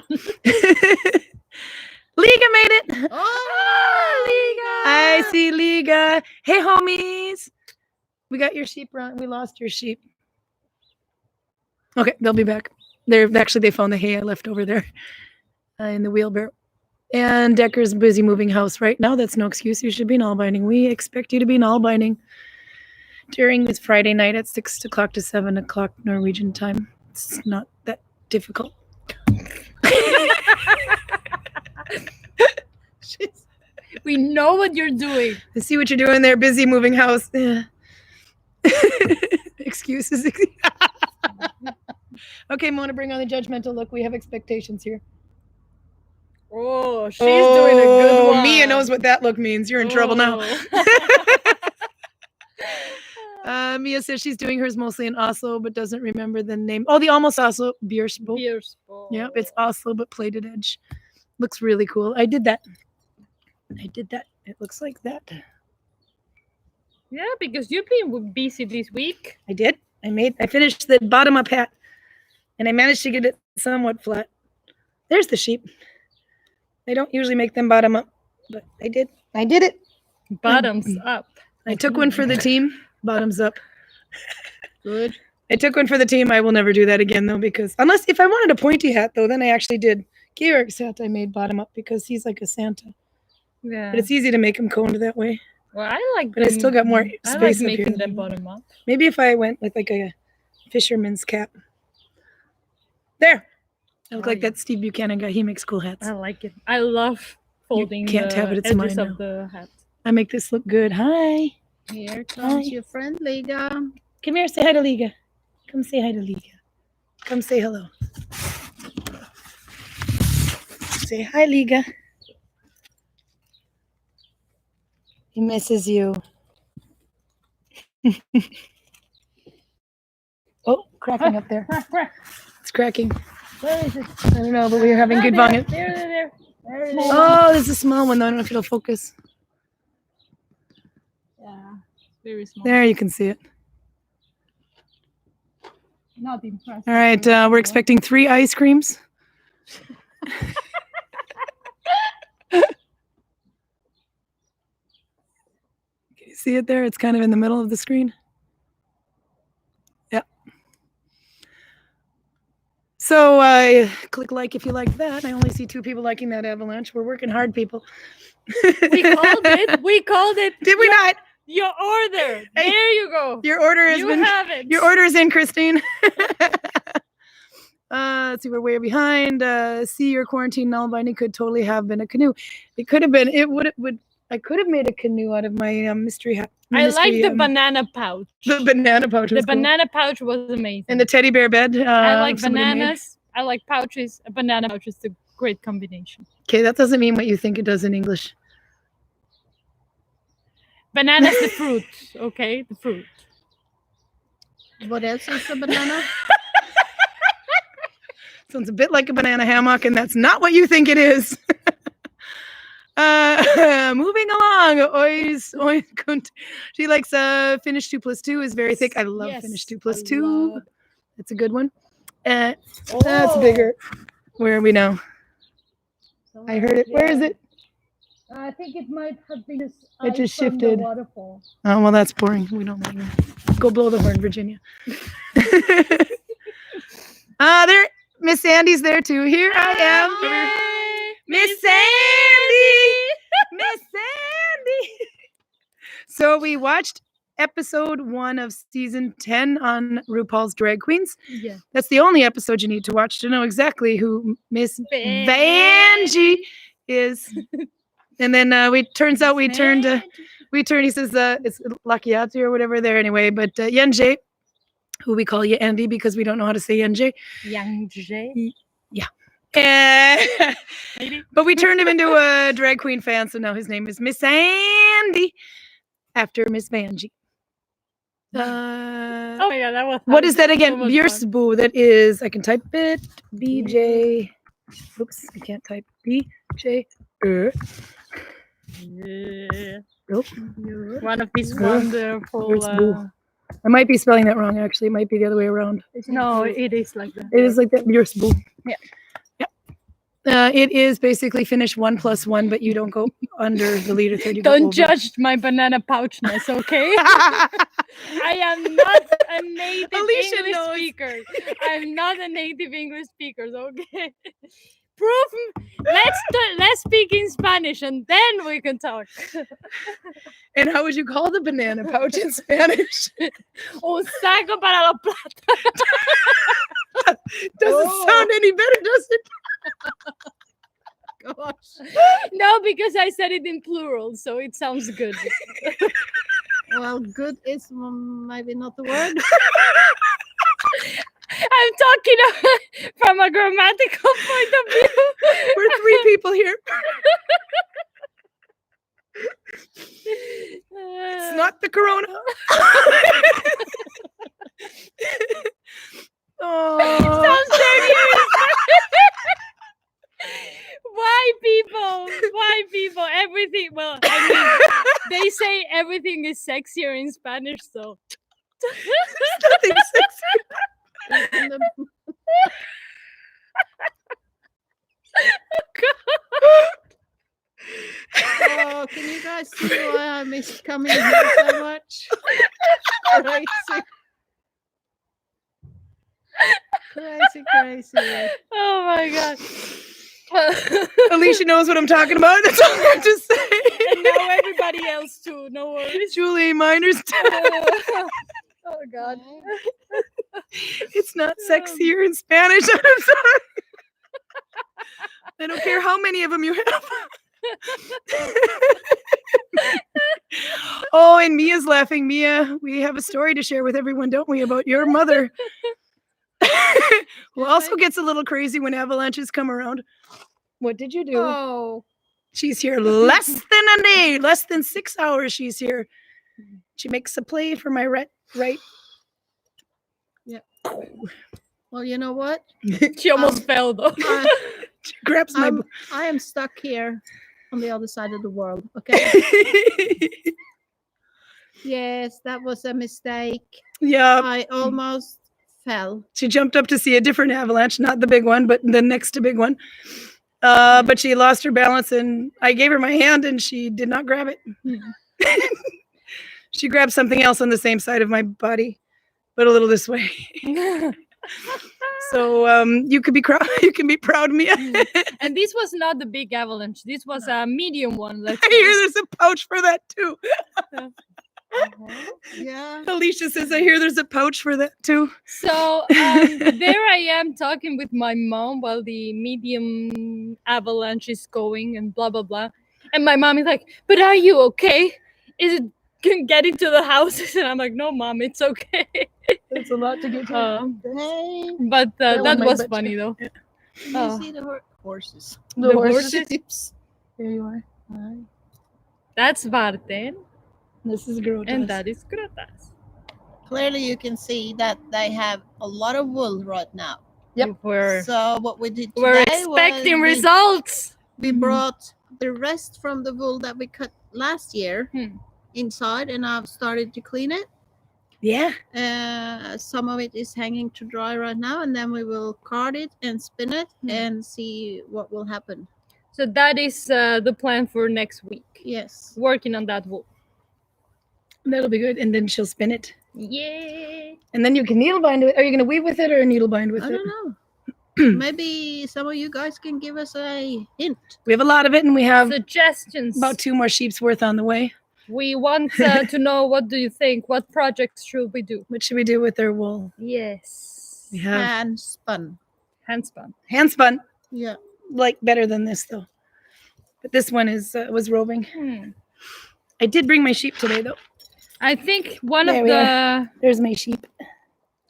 Speaker 1: Liga made it.
Speaker 3: Oh, Liga.
Speaker 1: I see Liga. Hey, homies. We got your sheep, Ron. We lost your sheep. Okay, they'll be back. They found the hay I left over there in the wheelbarrow. And Decker's busy moving house right now. That's no excuse. You should be Nalbinding. We expect you to be Nalbinding during this Friday night at 6 o'clock to 7 o'clock Norwegian time. It's not that difficult.
Speaker 3: We know what you're doing.
Speaker 1: I see what you're doing there. Busy moving house. Yeah. Excuses. Okay, Mona, bring on the judgmental look. We have expectations here.
Speaker 3: Oh, she's doing a good one.
Speaker 1: Mia knows what that look means. You're in trouble now. Mia says she's doing hers mostly in Oslo, but doesn't remember the name. Oh, the almost Oslo Biersbo. Yep, it's Oslo, but plated edge. Looks really cool. I did that. It looks like that.
Speaker 3: Yeah, because you've been busy this week.
Speaker 1: I did. I finished the bottom up hat, and I managed to get it somewhat flat. There's the sheep. They don't usually make them bottom up, but I did. I did it.
Speaker 3: Bottoms up.
Speaker 1: I took one for the team. Bottoms up.
Speaker 2: Good.
Speaker 1: I took one for the team. I will never do that again, though, because if I wanted a pointy hat, though, then I actually did. Georg's hat I made bottom up because he's like a Santa.
Speaker 3: Yeah.
Speaker 1: But it's easy to make him coned that way.
Speaker 3: Well, I like
Speaker 1: But I still got more
Speaker 3: I
Speaker 1: space
Speaker 3: like
Speaker 1: up here.
Speaker 3: making them bottom up.
Speaker 1: Maybe if I went with like a fisherman's cap. There. I look like that Steve Buchanan guy. He makes cool hats.
Speaker 3: I like it. I love folding
Speaker 1: can't
Speaker 3: the
Speaker 1: have it, it's
Speaker 3: edges
Speaker 1: mine
Speaker 3: of the hat.
Speaker 1: I make this look good. Hi.
Speaker 2: Here comes
Speaker 1: Hi.
Speaker 2: your friend Liga.
Speaker 1: Come here. Say hi to Liga. Come say hi to Liga. Come say hello. Say hi, Liga. He misses you. Oh, cracking up there. It's cracking.
Speaker 3: Where is it?
Speaker 1: I don't know, but we were having good volume.
Speaker 3: There.
Speaker 1: Oh, there's a small one though. I don't know if it'll focus.
Speaker 3: Yeah, very small.
Speaker 1: There, you can see it.
Speaker 3: Not impressed.
Speaker 1: All right, we're expecting 3 ice creams. Can you see it there? It's kind of in the middle of the screen. Yeah. So click like if you like that. I only see 2 people liking that Avalanche. We're working hard, people.
Speaker 3: We called it. We called it.
Speaker 1: Did we not?
Speaker 3: Your order.
Speaker 1: Hey,
Speaker 3: there you go.
Speaker 1: Your order has
Speaker 3: You
Speaker 1: been.
Speaker 3: have it.
Speaker 1: Your order is in, Christine. Let's see, we're way behind. See, your quarantine Nalbinding could totally have been a canoe. It could have been. It would. I could have made a canoe out of my mystery hat.
Speaker 3: I like the banana pouch.
Speaker 1: The banana pouch.
Speaker 3: The
Speaker 1: Was cool.
Speaker 3: banana pouch was amazing.
Speaker 1: And the teddy bear bed.
Speaker 3: I like
Speaker 1: somebody made.
Speaker 3: bananas. I like pouches. A banana pouch is a great combination.
Speaker 1: Okay, that doesn't mean what you think it does in English.
Speaker 3: Banana's the fruit. Okay, the fruit.
Speaker 2: What else is a banana?
Speaker 1: Sounds a bit like a banana hammock, and that's not what you think it is. Moving along. She likes Finnish 2+2 is very thick. I love Finnish 2+2. That's a good one. That's bigger. Where are we now? I heard it. Where is it?
Speaker 3: I think it might have been.
Speaker 1: It just shifted.
Speaker 3: Waterfall.
Speaker 1: Oh, well, that's boring. We don't like that. Go blow the horn, Virginia. There. Miss Sandy's there too. Here I am. Miss Sandy. Miss Sandy. So we watched episode 1 of season 10 on RuPaul's Drag Queens.
Speaker 3: Yeah.
Speaker 1: That's the only episode you need to watch to know exactly who Miss Vanjie is. And then he says it's Lakiati or whatever there anyway, but Yenjie, who we call Andy because we don't know how to say Yenjie.
Speaker 3: Yenjie.
Speaker 1: Yeah. But we turned him into a drag queen fan, so now his name is Miss Andy after Miss Vanjie.
Speaker 3: Oh my god, that was
Speaker 1: what is that again?
Speaker 3: so much
Speaker 1: Björsbo. That is, I can type it. BJ. Oops, I can't type BJ.
Speaker 3: Yeah.
Speaker 1: Nope.
Speaker 3: One of these wonderful.
Speaker 1: I might be spelling that wrong. Actually, it might be the other way around.
Speaker 3: No, it is like that.
Speaker 1: It is like that. Björsbo.
Speaker 3: Yeah.
Speaker 1: It is basically finish 1 + 1, but you don't go under the leader third.
Speaker 3: Don't judge my banana pouchness, okay? I am not a native English speaker. I'm not a native English speaker, okay? Proof. Let's speak in Spanish and then we can talk.
Speaker 1: And how would you call the banana pouch in Spanish?
Speaker 3: Un saco para la plata.
Speaker 1: Doesn't sound any better, does it?
Speaker 2: Gosh.
Speaker 3: No, because I said it in plural, so it sounds good.
Speaker 2: Well, good is maybe not the word.
Speaker 3: I'm talking from a grammatical point of view.
Speaker 1: We're 3 people here. It's not the corona.
Speaker 3: Sounds dirty. Why people? Everything. Well, I mean, they say everything is sexier in Spanish, so.
Speaker 1: Nothing sexy.
Speaker 2: Oh, can you guys see why I miss coming here so much? Crazy.
Speaker 3: Oh my god.
Speaker 1: Alicia knows what I'm talking about. That's all I have to say.
Speaker 3: And now everybody else too. No worries.
Speaker 1: Julie Miners.
Speaker 3: Oh god.
Speaker 1: It's not sexier in Spanish. I'm sorry. I don't care how many of them you have. Oh, and Mia's laughing. Mia, we have a story to share with everyone, don't we, about your mother? Who also gets a little crazy when avalanches come around. What did you do?
Speaker 3: Oh.
Speaker 1: She's here less than a day, less than 6 hours she's here. She makes a play for my right.
Speaker 2: Yeah. Well, you know what?
Speaker 3: She almost fell though.
Speaker 1: She grabs my...
Speaker 2: I am stuck here on the other side of the world, okay? Yes, that was a mistake.
Speaker 1: Yeah.
Speaker 2: I almost fell.
Speaker 1: She jumped up to see a different avalanche, not the big one, but the next to big one. But she lost her balance, and I gave her my hand, and she did not grab it. She grabbed something else on the same side of my body, but a little this way. So you can be proud. You can be proud of me.
Speaker 3: And this was not the big avalanche. This was a medium one.
Speaker 1: I hear there's a pouch for that too.
Speaker 2: Yeah.
Speaker 1: Alicia says, I hear there's a pouch for that too.
Speaker 3: So there I am talking with my mom while the medium avalanche is going and blah, blah, blah. And my mom is like, but are you okay? Is it get into the houses? And I'm like, no, mom, it's okay.
Speaker 1: It's a lot to get to.
Speaker 3: But that was funny though.
Speaker 2: You see the horses.
Speaker 1: The
Speaker 3: horses.
Speaker 1: Here you are.
Speaker 3: That's Varten.
Speaker 1: This is Grotas.
Speaker 3: And that is Grotas.
Speaker 2: Clearly you can see that they have a lot of wool right now.
Speaker 1: Yep.
Speaker 2: So what we did today
Speaker 3: We're expecting results.
Speaker 2: We brought the rest from the wool that we cut last year inside, and I've started to clean it.
Speaker 1: Yeah.
Speaker 2: Some of it is hanging to dry right now, and then we will card it and spin it and see what will happen.
Speaker 3: So that is the plan for next week.
Speaker 2: Yes.
Speaker 3: Working on that wool.
Speaker 1: That'll be good. And then she'll spin it.
Speaker 3: Yeah.
Speaker 1: And then you can needle bind it. Are you going to weave with it or needle bind with it?
Speaker 2: I don't know. Maybe some of you guys can give us a hint.
Speaker 1: We have a lot of it, and we have
Speaker 3: Suggestions.
Speaker 1: about 2 more sheep's worth on the way.
Speaker 3: We want to know, what do you think? What projects should we do?
Speaker 1: What should we do with their wool?
Speaker 3: Yes.
Speaker 1: We have
Speaker 2: Hand spun.
Speaker 3: Handspun.
Speaker 1: hand spun,
Speaker 2: Yeah.
Speaker 1: like better than this though. But this one is was roving. I did bring my sheep today though.
Speaker 3: I think one
Speaker 1: There
Speaker 3: of
Speaker 1: we
Speaker 3: the
Speaker 1: There's my sheep.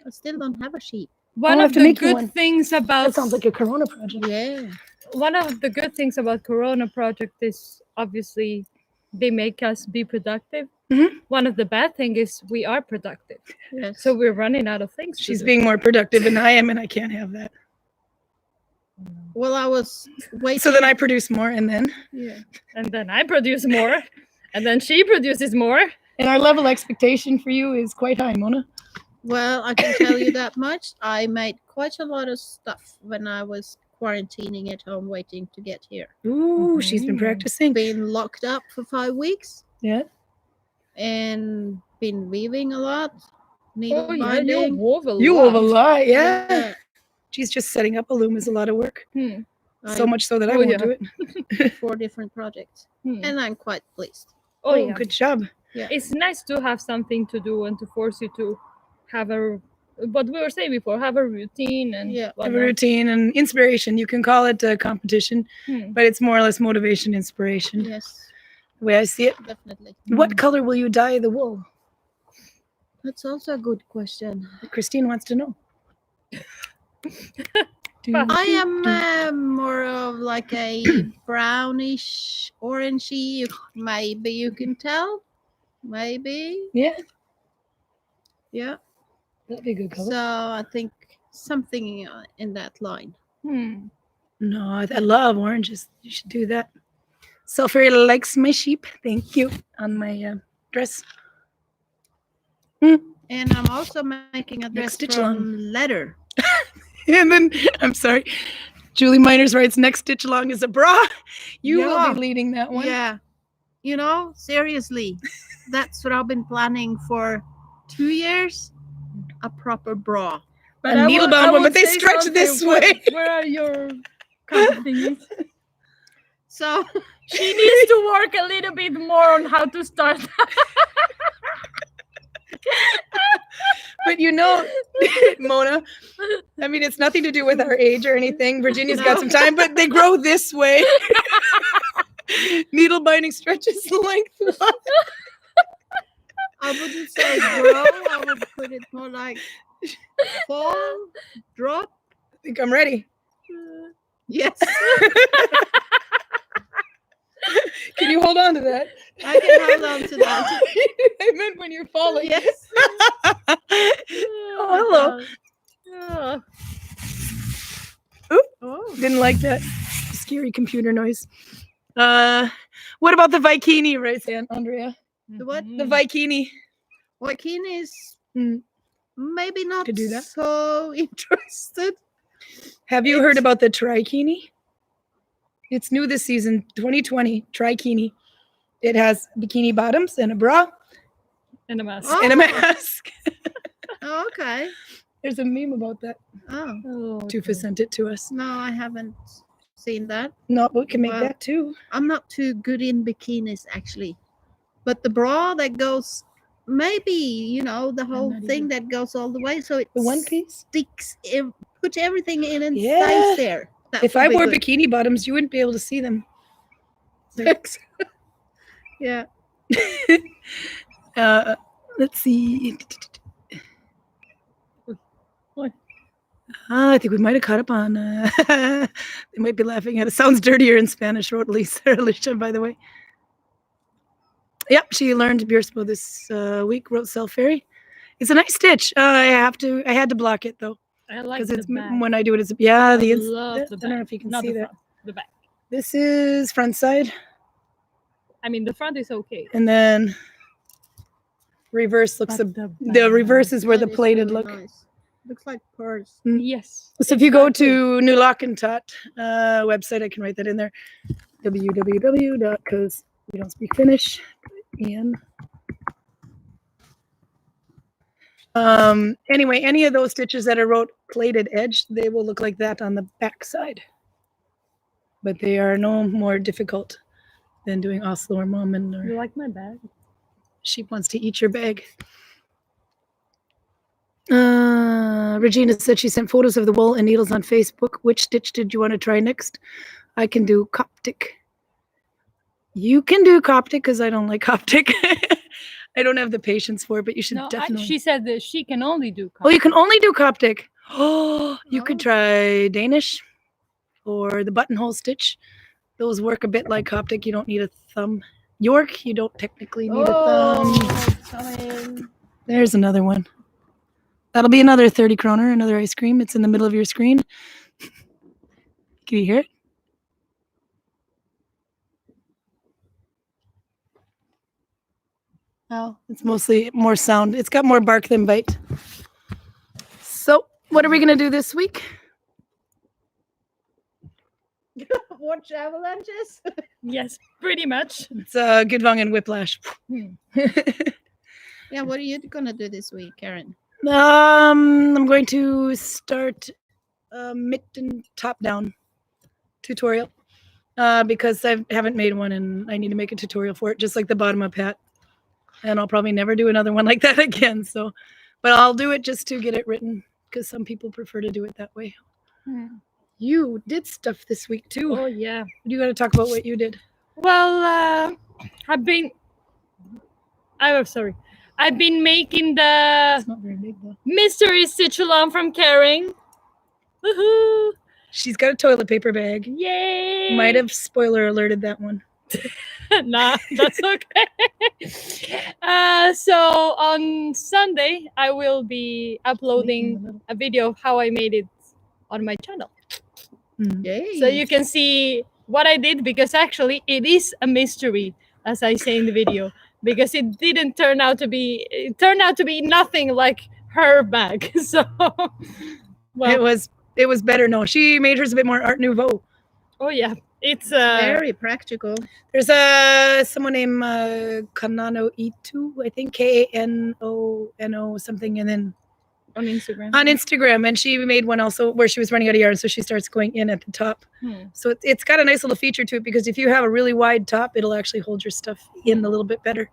Speaker 2: I still don't have a sheep.
Speaker 3: one
Speaker 1: I'll
Speaker 3: of
Speaker 1: have to
Speaker 3: the
Speaker 1: make you
Speaker 3: good
Speaker 1: one.
Speaker 3: things
Speaker 1: That
Speaker 3: about
Speaker 1: sounds like a Corona project.
Speaker 2: Yeah.
Speaker 3: one of the good things about Corona project is obviously they make us be productive.
Speaker 1: Mhm.
Speaker 3: One of the bad thing is we are productive,
Speaker 2: Yes.
Speaker 3: so we're running out of things.
Speaker 1: She's
Speaker 3: to do.
Speaker 1: being more productive than I am, and I can't have that.
Speaker 2: Well, I was waiting.
Speaker 1: So then I produce more, and then
Speaker 2: Yeah.
Speaker 3: And then I produce more, and then she produces more.
Speaker 1: and our level expectation for you is quite high, Mona.
Speaker 2: Well, I can tell you that much. I made quite a lot of stuff when I was quarantining at home waiting to get here.
Speaker 1: Ooh, she's been
Speaker 3: Mhm.
Speaker 1: practicing.
Speaker 2: Been locked up for 5 weeks
Speaker 1: Yeah.
Speaker 2: and been weaving a lot. Needle
Speaker 3: Oh yeah,
Speaker 2: binding.
Speaker 3: you wove a
Speaker 1: You
Speaker 3: lot.
Speaker 1: wove a lot, yeah.
Speaker 2: Yeah.
Speaker 1: She's just setting up a loom is a lot of work. So
Speaker 2: I-
Speaker 1: much so that I
Speaker 3: Oh,
Speaker 1: won't
Speaker 3: yeah.
Speaker 1: do it.
Speaker 2: 4 different projects. And I'm quite pleased.
Speaker 3: Oh yeah.
Speaker 1: Good job.
Speaker 3: It's nice to have something to do and to force you to have what we were saying before, have a routine and
Speaker 2: Yeah.
Speaker 1: Have a
Speaker 3: whatnot.
Speaker 1: routine and inspiration. You can call it a competition, but it's more or less motivation, inspiration.
Speaker 2: Yes,
Speaker 1: The way I see it.
Speaker 2: definitely.
Speaker 1: What color will you dye the wool?
Speaker 2: That's also a good question.
Speaker 1: Christine wants to know.
Speaker 2: I am more of like a brownish, orangey. Maybe you can tell. Maybe.
Speaker 1: Yeah,
Speaker 2: Yeah.
Speaker 1: that'd be a good color.
Speaker 2: So I think something in that line.
Speaker 1: No, I love oranges. You should do that. Sulfur likes my sheep. Thank you. On my dress.
Speaker 2: And I'm also making a dress
Speaker 1: stitch
Speaker 2: from
Speaker 1: along.
Speaker 2: leather.
Speaker 1: And then, I'm sorry, Julie Miners writes, next stitch along is a bra. You will
Speaker 2: Yeah.
Speaker 1: be leading that one.
Speaker 2: Yeah. You know, seriously, that's what I've been planning for 2 years. A proper bra.
Speaker 1: A needle bound one, but they stretch this way.
Speaker 3: Where are your kind of thingies?
Speaker 2: So
Speaker 3: She needs to work a little bit more on how to start.
Speaker 1: But you know, Mona, I mean, it's nothing to do with our age or anything. Virginia's got some time, but they grow this way. Needle binding stretches lengthwise.
Speaker 2: I wouldn't say grow. I would put it more like fall, drop.
Speaker 1: I think I'm ready.
Speaker 2: Yes,
Speaker 1: Can you hold on to that?
Speaker 2: I can hold on to that.
Speaker 1: I meant when you're falling.
Speaker 2: Yes.
Speaker 1: Oh, hello. Oop.
Speaker 2: Oh.
Speaker 1: Didn't like that scary computer noise. What about the Vikini, writes Andrea?
Speaker 2: The what?
Speaker 1: The Vikini.
Speaker 2: Joaquin is
Speaker 1: Mm.
Speaker 2: maybe not
Speaker 1: To do that?
Speaker 2: so interested.
Speaker 1: Have you heard about the Trikini? It's new this season, 2020, Trikini. It has bikini bottoms and a bra
Speaker 3: And a mask.
Speaker 2: Oh.
Speaker 1: and a mask.
Speaker 2: Oh, okay.
Speaker 1: There's a meme about that.
Speaker 2: Oh,
Speaker 3: Oh,
Speaker 1: Tufa sent it to us.
Speaker 2: no, I haven't seen that.
Speaker 1: No, we can make
Speaker 2: Wow.
Speaker 1: that too.
Speaker 2: I'm not too good in bikinis actually. But the bra that goes, maybe, you know, the whole
Speaker 1: not
Speaker 2: thing
Speaker 1: either.
Speaker 2: that goes all the way. So it
Speaker 1: The one piece.
Speaker 2: sticks, put everything in and
Speaker 1: Yeah.
Speaker 2: stays there. That
Speaker 1: If
Speaker 2: would
Speaker 1: I
Speaker 2: be
Speaker 1: wore
Speaker 2: good.
Speaker 1: bikini bottoms, you wouldn't be able to see them.
Speaker 2: Yeah.
Speaker 1: Let's see.
Speaker 3: What?
Speaker 1: I think we might have caught up on. They might be laughing at it. Sounds dirtier in Spanish, wrote Lisa Alicia, by the way. Yep, she learned Bierspo this week. Wrote Self Fairy. It's a nice stitch. I had to block it though
Speaker 3: I like
Speaker 1: because
Speaker 3: the
Speaker 1: it's
Speaker 3: back.
Speaker 1: when I do it. It's yeah.
Speaker 3: I
Speaker 1: The
Speaker 3: love the
Speaker 1: I don't know
Speaker 3: back.
Speaker 1: if you can
Speaker 3: Not
Speaker 1: see
Speaker 3: the
Speaker 1: that.
Speaker 3: front, the back.
Speaker 1: This is front side,
Speaker 3: I mean, the front is okay.
Speaker 1: and then reverse looks
Speaker 3: But
Speaker 1: the reverse is where
Speaker 2: That
Speaker 1: the
Speaker 2: is
Speaker 1: plated
Speaker 2: really
Speaker 1: look.
Speaker 2: nice. Looks like pearls.
Speaker 3: Yes.
Speaker 1: So if you go to New Lock and Tot website, I can write that in there. www. Because we don't speak Finnish. Ian. Anyway, any of those stitches that are wrote plaited edge, they will look like that on the back side. But they are no more difficult than doing Oslo or Mommen.
Speaker 3: You
Speaker 1: Or
Speaker 3: like my bag?
Speaker 1: sheep wants to eat your bag. Regina said she sent photos of the wool and needles on Facebook. Which stitch did you want to try next? I can do Coptic. You can do Coptic because I don't like Coptic. I don't have the patience for it, but you should definitely.
Speaker 3: She said that she can only do Coptic.
Speaker 1: Oh, you can only do Coptic. Oh, you could try Danish or the buttonhole stitch. Those work a bit like Coptic. You don't need a thumb. York, you don't technically need a thumb. There's another one. That'll be another 30 kroner, another ice cream. It's in the middle of your screen. Can you hear it? Oh, it's mostly more sound. It's got more bark than bite. So, what are we going to do this week?
Speaker 2: Watch avalanches.
Speaker 3: Yes, pretty much.
Speaker 1: It's Gudvang and Whiplash.
Speaker 2: Yeah, what are you gonna do this week, Karin?
Speaker 1: I'm going to start a mitten top-down tutorial because I haven't made one and I need to make a tutorial for it, just like the bottom-up hat. And I'll probably never do another one like that again. So, but I'll do it just to get it written because some people prefer to do it that way. You did stuff this week too.
Speaker 3: Oh yeah.
Speaker 1: You got to talk about what you did.
Speaker 3: Well, I've been making the
Speaker 1: It's not very big though.
Speaker 3: mystery stitch along from Karin. Woohoo!
Speaker 1: She's got a toilet paper bag.
Speaker 3: Yay!
Speaker 1: Might have spoiler alerted that one.
Speaker 3: Nah, that's okay. So on Sunday, I will be uploading a video of how I made it on my channel.
Speaker 2: Yay.
Speaker 3: So you can see what I did, because actually it is a mystery, as I say in the video, because it turned out to be nothing like her bag. So well,
Speaker 1: it was better. No, she made hers a bit more Art Nouveau.
Speaker 3: Oh yeah, it's
Speaker 2: very practical.
Speaker 1: There's someone named Kanano Itu, I think Kanono something, and then
Speaker 3: on Instagram.
Speaker 1: On Instagram, and she made one also where she was running out of yarn, so she starts going in at the top. So it's got a nice little feature to it, because if you have a really wide top, it'll actually hold your stuff in a little bit better.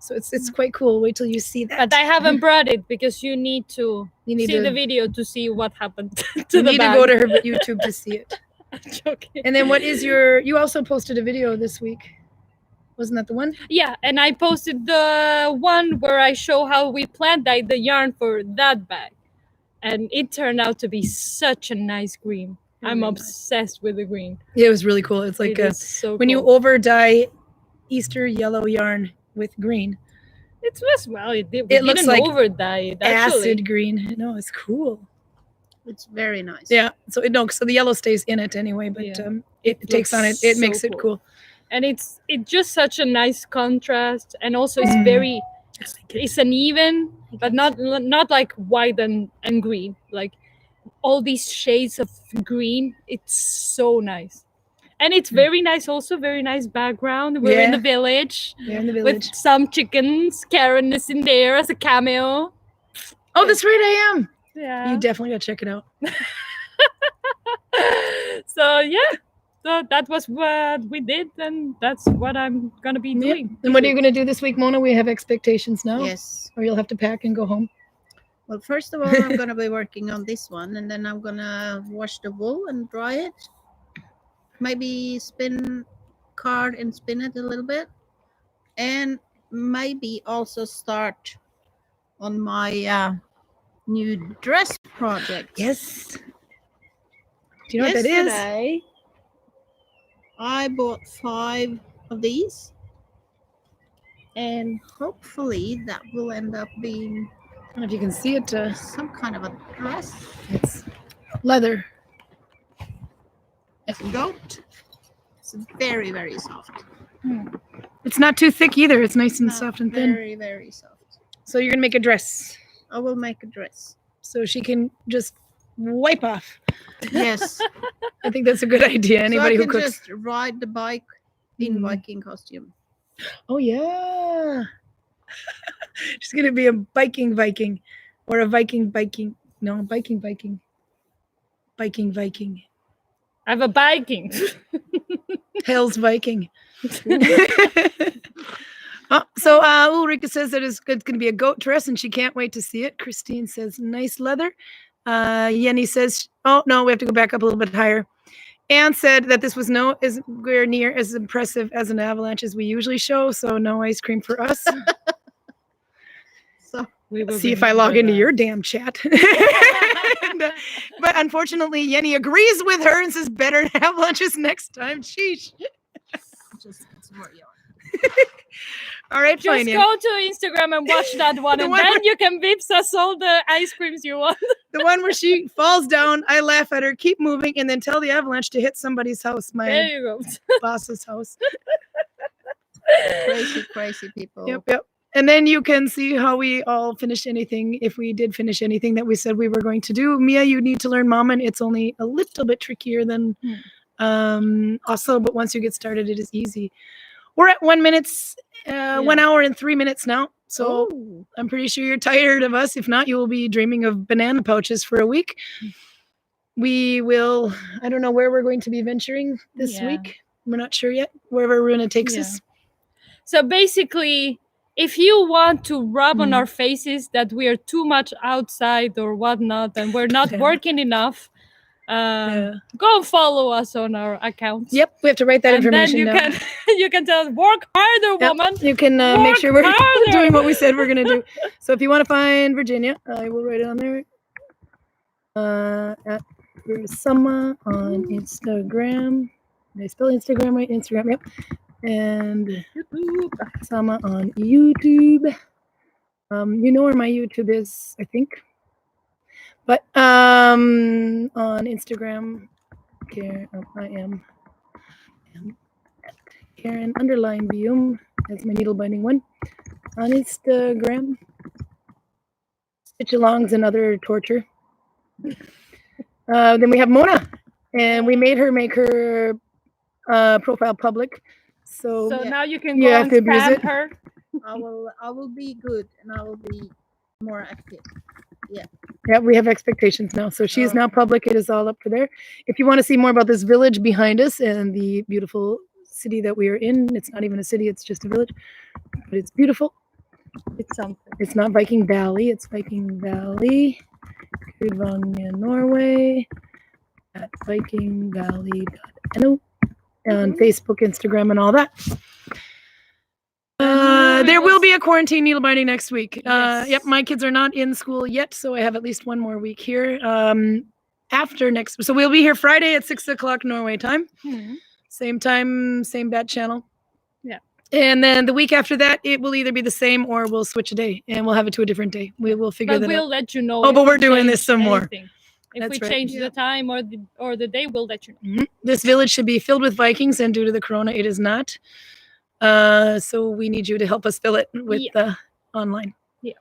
Speaker 1: So it's quite cool. Wait till you see that.
Speaker 3: But I haven't brought it because you need to see the video to see what happened to
Speaker 1: you
Speaker 3: the
Speaker 1: need
Speaker 3: bag.
Speaker 1: to go to her YouTube to see it.
Speaker 3: Okay.
Speaker 1: And then what is you also posted a video this week. Wasn't that the one?
Speaker 3: Yeah, and I posted the one where I show how we plant-dyed the yarn for that bag. And it turned out to be such a nice green. I'm obsessed with the green.
Speaker 1: Yeah, it was really cool. It's like
Speaker 3: so
Speaker 1: when you
Speaker 3: cool.
Speaker 1: over dye Easter yellow yarn with green.
Speaker 3: It was, well, it
Speaker 1: looks like
Speaker 3: over dye it, actually.
Speaker 1: Acid green. No, it's cool.
Speaker 2: It's very nice.
Speaker 1: Yeah. So the yellow stays in it anyway, but it takes on it. It makes it cool.
Speaker 3: And it's just such a nice contrast, and also it's very it's uneven, but not like white and green, like all these shades of green. It's so nice, and it's very nice. Also, very nice background. We're in the village.
Speaker 1: We're in the village
Speaker 3: with some chickens. Karin is in there as a cameo.
Speaker 1: Oh, that's right, I am.
Speaker 3: Yeah,
Speaker 1: you definitely gotta check it out.
Speaker 3: So yeah. So that was what we did, and that's what I'm gonna be doing.
Speaker 1: And what are you gonna do this week, Mona? We have expectations now.
Speaker 2: Yes.
Speaker 1: Or you'll have to pack and go home.
Speaker 2: Well, first of all, I'm gonna be working on this one, and then I'm gonna wash the wool and dry it. Maybe card and spin it a little bit, and maybe also start on my new dress project.
Speaker 1: Yes. Do you know what that is?
Speaker 2: I bought 5 of these, and hopefully that will end up being,
Speaker 1: I don't know if you can see it.
Speaker 2: some kind of a dress.
Speaker 1: It's leather.
Speaker 2: It's goat. It's very, very soft.
Speaker 1: It's not too thick either. It's nice and soft and thin.
Speaker 2: Very, very soft.
Speaker 1: So you're gonna make a dress.
Speaker 2: I will make a dress.
Speaker 1: So she can just wipe off.
Speaker 2: Yes.
Speaker 1: I think that's a good idea. Anybody
Speaker 2: so I
Speaker 1: who
Speaker 2: can
Speaker 1: cooks.
Speaker 2: just ride the bike in Viking costume.
Speaker 1: Oh yeah. She's gonna be a biking Viking. or a Viking. No, Viking.
Speaker 3: I have a Viking.
Speaker 1: Hell's Viking. So Ulrika says that it's going to be a goat dress and she can't wait to see it. Christine says nice leather. Yenny says, oh no, we have to go back up a little bit higher. Anne said that this was nowhere near as impressive as an avalanche as we usually show, so no ice cream for us.
Speaker 2: So
Speaker 1: see if I log into your damn chat. But unfortunately, Yenny agrees with her and says better avalanches next time. Sheesh.
Speaker 2: just some more yarn.
Speaker 1: All right,
Speaker 3: Just
Speaker 1: fine.
Speaker 3: go to Instagram and watch that one, and then you can vips us all the ice creams you want.
Speaker 1: The one where she falls down, I laugh at her, keep moving, and then tell the avalanche to hit somebody's house,
Speaker 3: There
Speaker 1: my
Speaker 3: you go.
Speaker 1: boss's house.
Speaker 2: Crazy people.
Speaker 1: Yep. And then you can see how we all finished anything, if we did finish anything that we said we were going to do. Mia, you need to learn Mama, and it's only a little bit trickier than also, but once you get started, it is easy. We're at 1 hour and 3 minutes now. So I'm pretty sure you're tired of us. If not, you will be dreaming of banana pouches for a week. We will, I don't know where we're going to be venturing this week. We're not sure yet, wherever Runa takes us.
Speaker 3: So basically, if you want to rub on our faces that we are too much outside or whatnot, and we're not working enough, go and follow us on our accounts.
Speaker 1: Yep, we have to write that information
Speaker 3: then
Speaker 1: down.
Speaker 3: you can tell us, work harder, woman.
Speaker 1: You can make sure we're doing what we said we're going to do. So if you want to find Virginia, I will write it on there. At Sama on Instagram. Did I spell Instagram right? Instagram, yep. And Sama on YouTube. You know where my YouTube is, I think. But on Instagram, I am at Karin _Byom. That's my needle binding one. On Instagram, stitch alongs and other torture. Then we have Mona, and we made her make her profile public. So
Speaker 3: now you can go and spam her.
Speaker 2: I will be good, and I will be more active.
Speaker 1: Yeah, we have expectations now. So she is now public. It is all up for there. If you want to see more about this village behind us and the beautiful city that we are in, it's not even a city, it's just a village, but it's beautiful.
Speaker 3: It's something.
Speaker 1: It's not Viking Valley, it's Viking Valley. Gudvangen, Norway at vikingvalley.no on Facebook, Instagram, and all that. There will be a quarantine needle binding next week. Yep, my kids are not in school yet, so I have at least one more week here. After next, so we'll be here Friday at 6 o'clock Norway time. Same time, same bat channel.
Speaker 3: Yeah.
Speaker 1: And then the week after that, it will either be the same or we'll switch a day and we'll have it to a different day. We will figure that out.
Speaker 3: We'll let you know.
Speaker 1: Oh, but we're doing this some more.
Speaker 3: If
Speaker 1: That's
Speaker 3: we
Speaker 1: right.
Speaker 3: change the time or the day, we'll let you know.
Speaker 1: This village should be filled with Vikings, and due to the corona, it is not. So we need you to help us fill it with online. Yeah.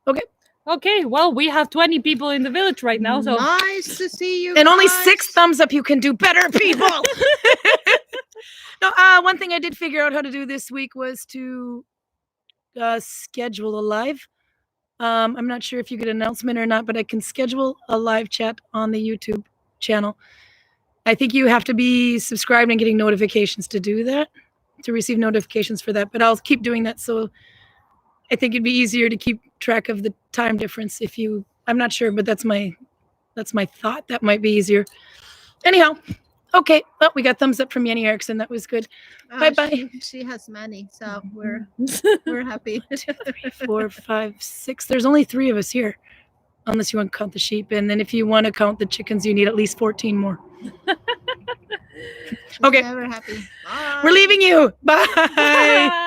Speaker 1: Okay.
Speaker 3: Okay. Well, we have 20 people in the village right now. So
Speaker 2: nice to see you.
Speaker 1: And
Speaker 2: guys.
Speaker 1: only 6 thumbs up. You can do better, people. No, one thing I did figure out how to do this week was to schedule a live. I'm not sure if you get an announcement or not, but I can schedule a live chat on the YouTube channel. I think you have to be subscribed and getting notifications to do that, to receive notifications for that. But I'll keep doing that. So I think it'd be easier to keep track of the time difference if you, I'm not sure, but that's my thought. That might be easier. Anyhow. Okay, well, we got thumbs up from Yenny Erickson. That was good. Bye-bye.
Speaker 2: She has many, so we're happy.
Speaker 1: 2, 3, 4, 5, 6. There's only 3 of us here, unless you want to count the sheep. And then if you want to count the chickens, you need at least 14 more. Okay.
Speaker 2: Never happy. Bye.
Speaker 1: We're leaving you. Bye.